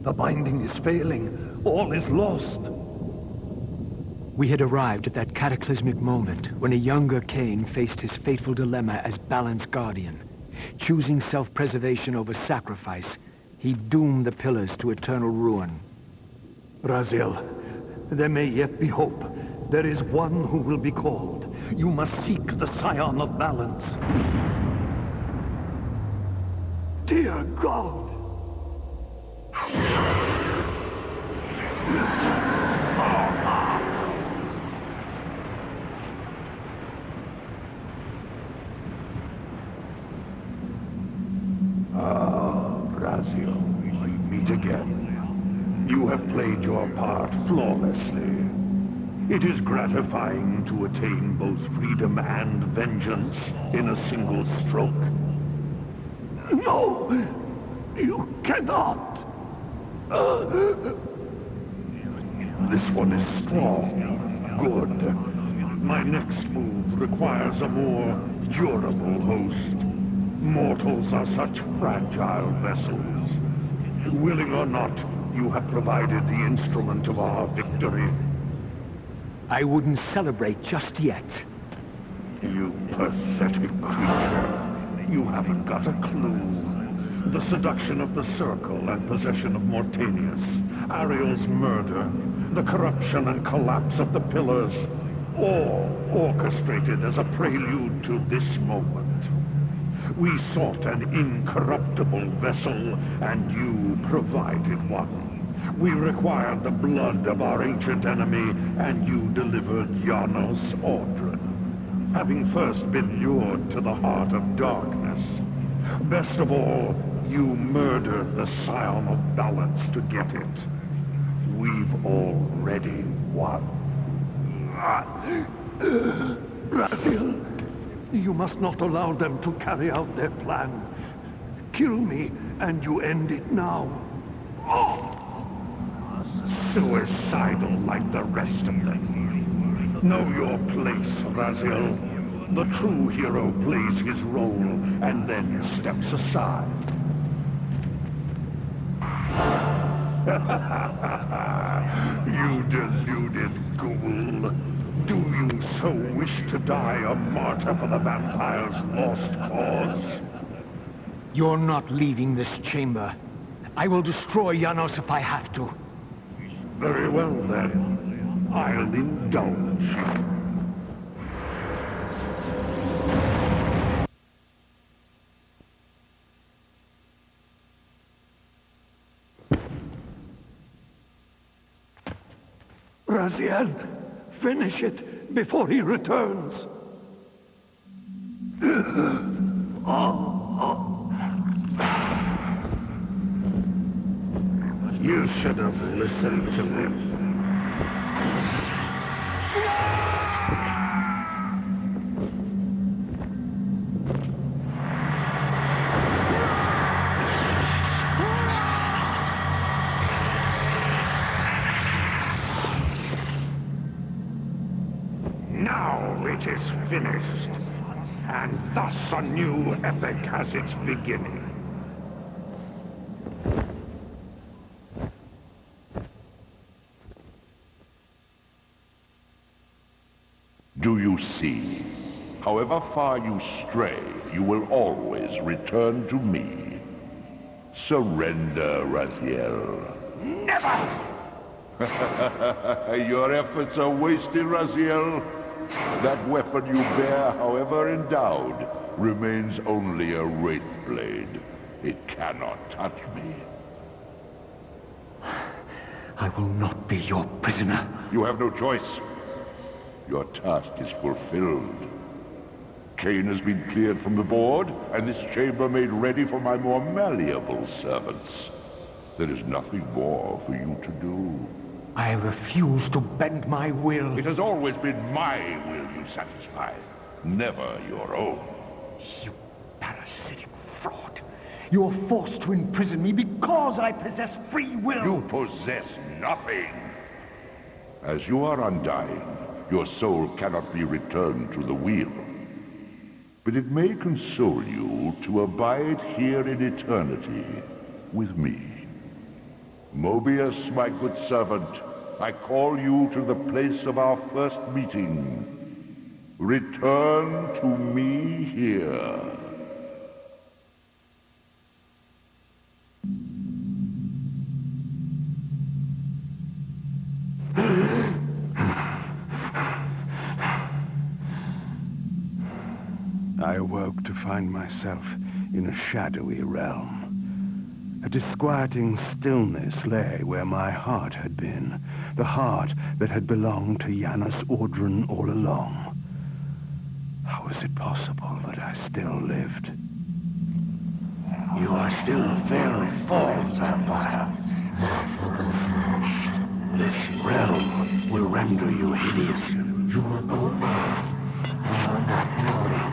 The binding is failing. All is lost. We had arrived at that cataclysmic moment when a younger kAIN faced his fateful dilemma as Balance Guardian. Choosing self-preservation over sacrifice, he doomed the pillars to eternal ruin. Raziel, there may yet be hope. There is one who will be called. You must seek the Scion of Balance. Dear God! Raziel, we meet again. You have played your part flawlessly. It is gratifying to attain both freedom and vengeance in a single stroke. No! You cannot! This one is strong. Good. My next move requires a more durable host. Mortals are such fragile vessels. Willing or not, you have provided the instrument of our victory. I wouldn't celebrate just yet. You pathetic creature. You haven't got a clue. The seduction of the Circle and possession of Mortanius, Ariel's murder, the corruption and collapse of the Pillars, all orchestrated as a prelude to this moment. We sought an incorruptible vessel, and you provided one. We required the blood of our ancient enemy, and you delivered Janos Audron, having first been lured to the heart of darkness. Best of all, you murdered the Scion of Balance to get it. We've already won. Raziel, you must not allow them to carry out their plan. Kill me, and you end it now. Suicidal like the rest of them. Know your place, Raziel. The true hero plays his role and then steps aside. You deluded ghoul. Do you so wish to die a martyr for the vampire's lost cause? You're not leaving this chamber. I will destroy Janos if I have to. Very well, then. I'll indulge. Raziel, finish it before he returns. You should have listened to me. Now it is finished, and thus a new epic has its beginning. Do you see? However far you stray, you will always return to me. Surrender, Raziel. Never! Your efforts are wasted, Raziel. That weapon you bear, however endowed, remains only a wraith blade. It cannot touch me. I will not be your prisoner. You have no choice. Your task is fulfilled. kAIN has been cleared from the board, and this chamber made ready for my more malleable servants. There is nothing more for you to do. I refuse to bend my will. It has always been my will you satisfy, never your own. You parasitic fraud. You're forced to imprison me because I possess free will. You possess nothing. As you are undying, your soul cannot be returned to the wheel. But it may console you to abide here in eternity with me. Mobius, my good servant, I call you to the place of our first meeting. Return to me here. I awoke to find myself in a shadowy realm. A disquieting stillness lay where my heart had been, the heart that had belonged to Janus Audrun all along. How was it possible that I still lived? You are still very false, vampire. This realm will render you hideous. You will go there. You will not know it.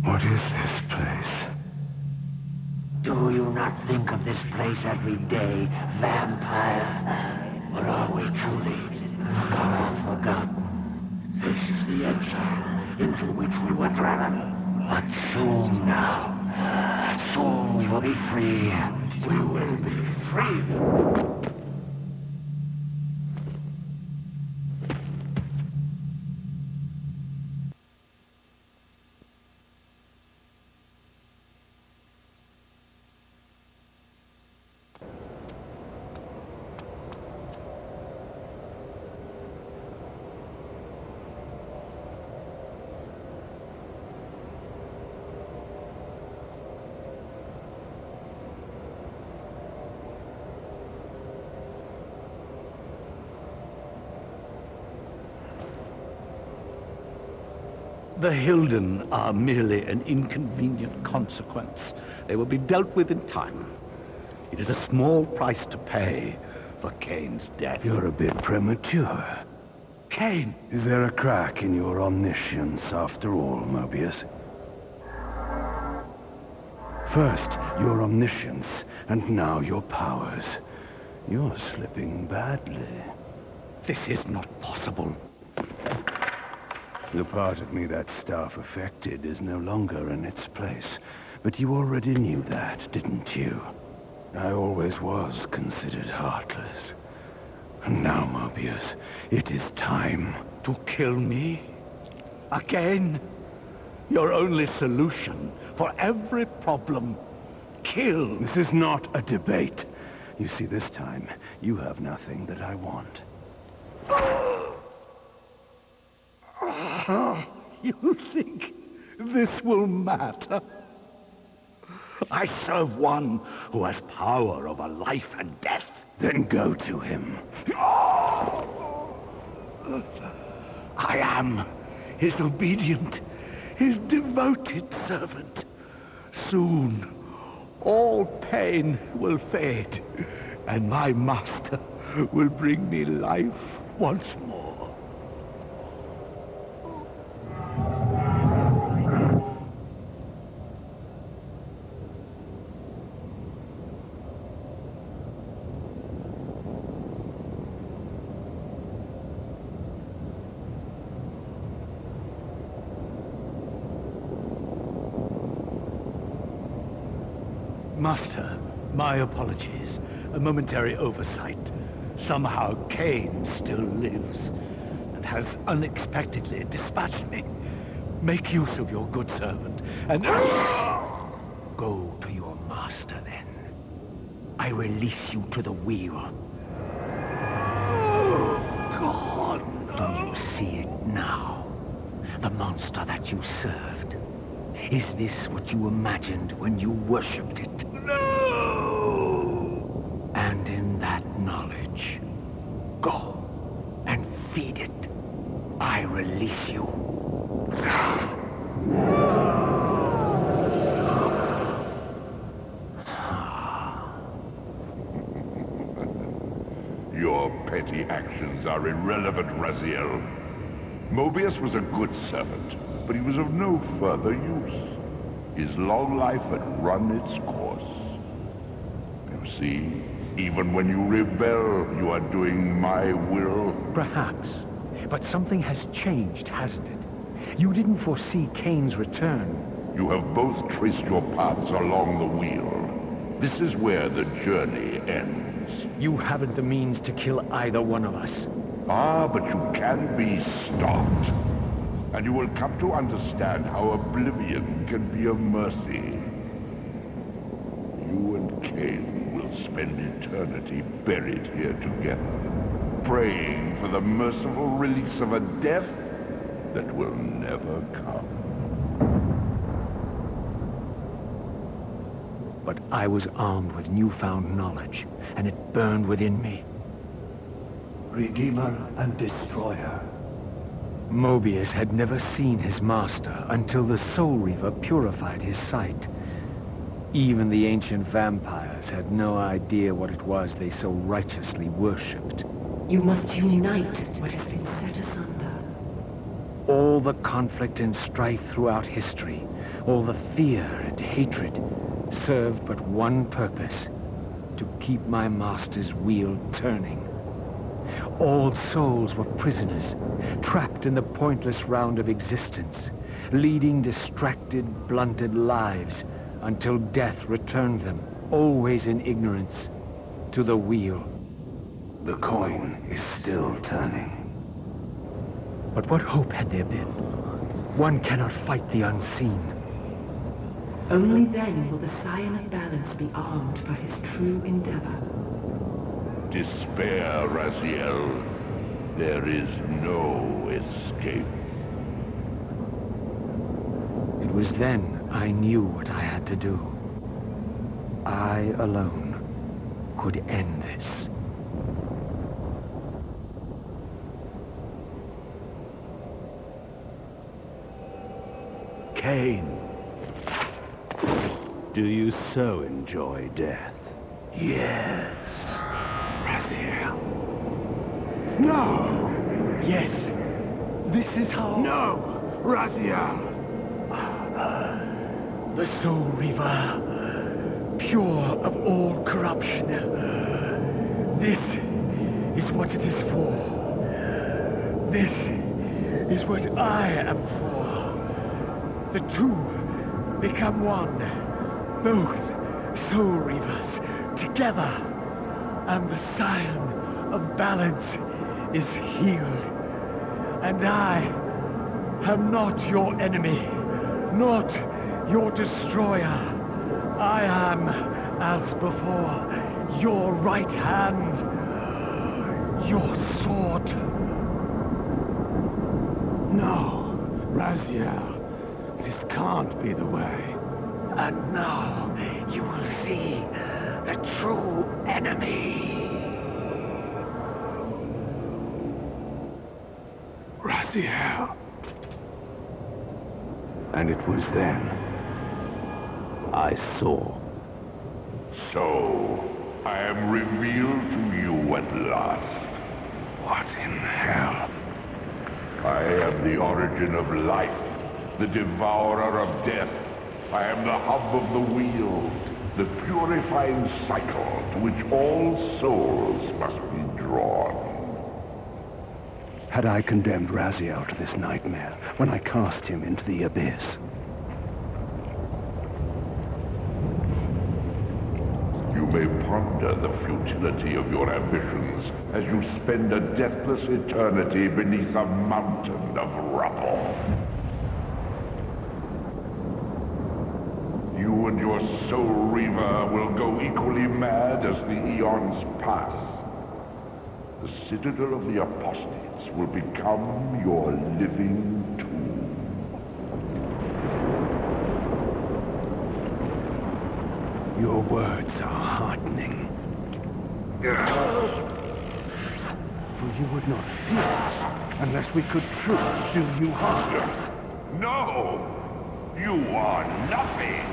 What is this place? Do you not think of this place every day, vampire? Or are we truly forgotten? This is the exile into which we were driven. But soon now, soon we will be free. We will be free. The Hilden are merely an inconvenient consequence. They will be dealt with in time. It is a small price to pay for kAIN's death. You're a bit premature. kAIN! Is there a crack in your omniscience after all, Mobius? First, your omniscience, and now your powers. You're slipping badly. This is not possible. The part of me that staff affected is no longer in its place. But you already knew that, didn't you? I always was considered heartless. And now, Mobius, it is time. To kill me? Again? Your only solution for every problem. Kill. This is not a debate. You see, this time, you have nothing that I want. You think this will matter? I serve one who has power over life and death. Then go to him. I am his obedient, his devoted servant. Soon, all pain will fade, and my master will bring me life once more. Master, my apologies. A momentary oversight. Somehow kAIN still lives, and has unexpectedly dispatched me. Make use of your good servant, and... Go to your master, then. I release you to the wheel. God, do you see it now? The monster that you served. Is this what you imagined when you worshipped it? No! And in that knowledge, go and feed it. I release you. Your petty actions are irrelevant, Raziel. Mobius was a good servant, but he was of no further use. His long life had run its course. You see, even when you rebel, you are doing my will. Perhaps. But something has changed, hasn't it? You didn't foresee kAIN's return. You have both traced your paths along the wheel. This is where the journey ends. You haven't the means to kill either one of us. Ah, but you can be stopped. And you will come to understand how oblivion can be a mercy. You and kAIN will spend eternity buried here together, praying for the merciful release of a death that will never come. But I was armed with newfound knowledge, and it burned within me. Redeemer and Destroyer. Mobius had never seen his master until the Soul Reaver purified his sight. Even the ancient vampires had no idea what it was they so righteously worshipped. You must unite what has been set asunder. All the conflict and strife throughout history, all the fear and hatred, served but one purpose: to keep my master's wheel turning. All souls were prisoners, trapped in the pointless round of existence, leading distracted, blunted lives until death returned them, always in ignorance, to the wheel. The coin is still turning. But what hope had there been? One cannot fight the unseen. Only then will the Scion of Balance be armed for his true endeavor. Despair, Raziel. There is no escape. It was then I knew what I had to do. I alone could end this. kAIN, do you so enjoy death? Yes. Raziel. No! Yes, this is how... No! Raziel! The Soul Reaver, pure of all corruption. This is what it is for. This is what I am for. The two become one. Both Soul Reavers together. And the Scion of Balance is healed. And I am not your enemy, not your destroyer. I am, as before, your right hand, your sword. No, Raziel. This can't be the way. And now you will see the true enemy. Raziel. And it was then I saw. So, I am revealed to you at last. What in hell? I am the origin of life, the devourer of death. I am the hub of the wheel, the purifying cycle to which all souls must be drawn. Had I condemned Raziel to this nightmare when I cast him into the abyss? You may ponder the futility of your ambitions as you spend a deathless eternity beneath a mountain of rubble. You and your Soul Reaver will go equally mad as the eons pass. The Citadel of the Apostates will become your living tomb. Your words are heartening. For you would not fear us unless we could truly do you harm. No! You are nothing!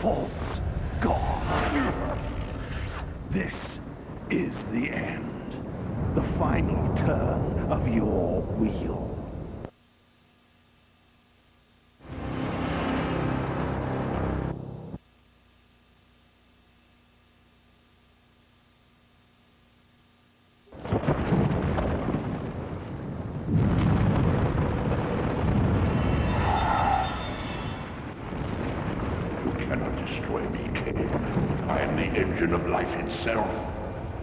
False god. This is the end. The final turn of your wheel. the engine of life itself.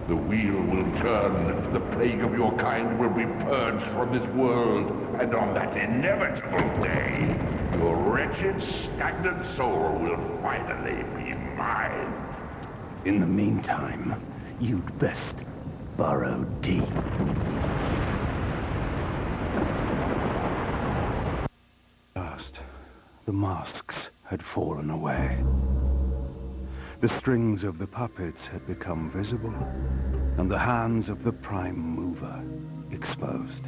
The wheel will turn, the plague of your kind will be purged from this world, and on that inevitable day, your wretched, stagnant soul will finally be mine. In the meantime, you'd best burrow deep. Last, the masks had fallen away. The strings of the puppets had become visible, and the hands of the Prime Mover exposed.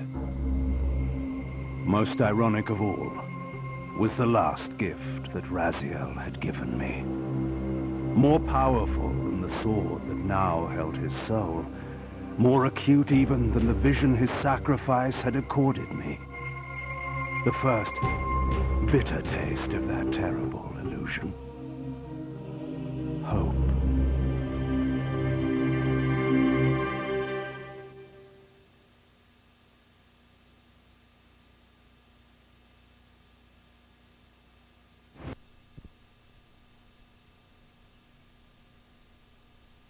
Most ironic of all was the last gift that Raziel had given me. More powerful than the sword that now held his soul, more acute even than the vision his sacrifice had accorded me. The first bitter taste of that terrible illusion.